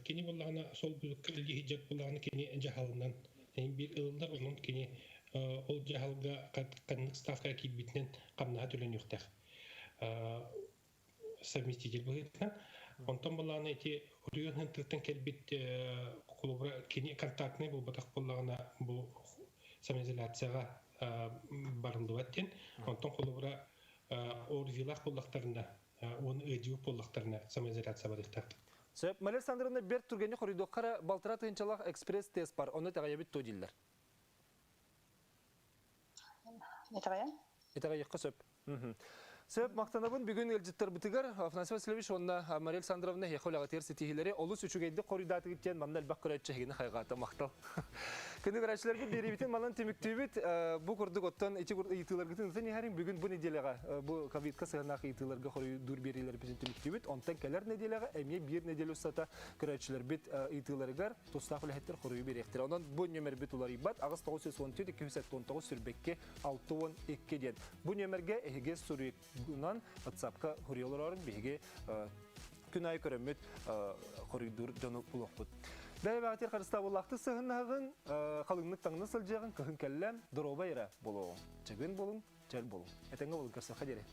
S2: Кені болағына сол бүйікке өлге хиджак болағына кені жағалынан. Bir ылдар onun kini ol jahalga qanıq stavka kibitnen qamnaha төлөн yoqtaq. Совместитель bo'lgan. Ondan bolana eti oriyonun tırtın kelbit kulubra kini kontaktni bu bataq bolagana bu samizolatsiyaga barıldı etten. Ondan kulubra orvilaq bollaqtarında onu ödüp bollaqtarına samizolatsiya barıqtaq.
S1: Сөп, Малер Сандырында бер түргені қоридоққара балтыра тыйынчалақ экспресс-тест бар, оны тағайабет той дейілдер. Етағайыққа сөп. Сөп, мақтанабын бүгін елжіттір бітігір. Афанасий Васильевич, онына Мария Александровна хеқолаға терсі тегілері олыс үшігейді қоридаты кеттен мамна әлбақ көрәтші хегені қайғаты мақтал. Күні көрәтшілерге беребетін малан теміктеует, бұл күрдік оттан етілергетін ұтын ехәрін бүгін бұл неделеға, бұл ковидқа сығынақ етілерге қоры дүр берелер бетін теміктеует, онтан кәлер неделеға әме бір неделі ұстата көрәтшілер бет етілергер тұстақ үләхеттер қоры беректір. Онан бұл нөмір бет олар ибат, ағыз 914-219 сүрбекке 612 ден. Бұл нөмірге әйге сүрекінен WhatsApp-қа хұриолар орын бейге күн ай көрімет қоридур жоны ұлық бұд. Бәй бағатер қарыста болақты сығынағын, қалыңлық таңны сылжағын, көхін кәлләм, дұроба ера болуын. Чығын болың, жәл болың. Әтіңгі болың көрсі қадері.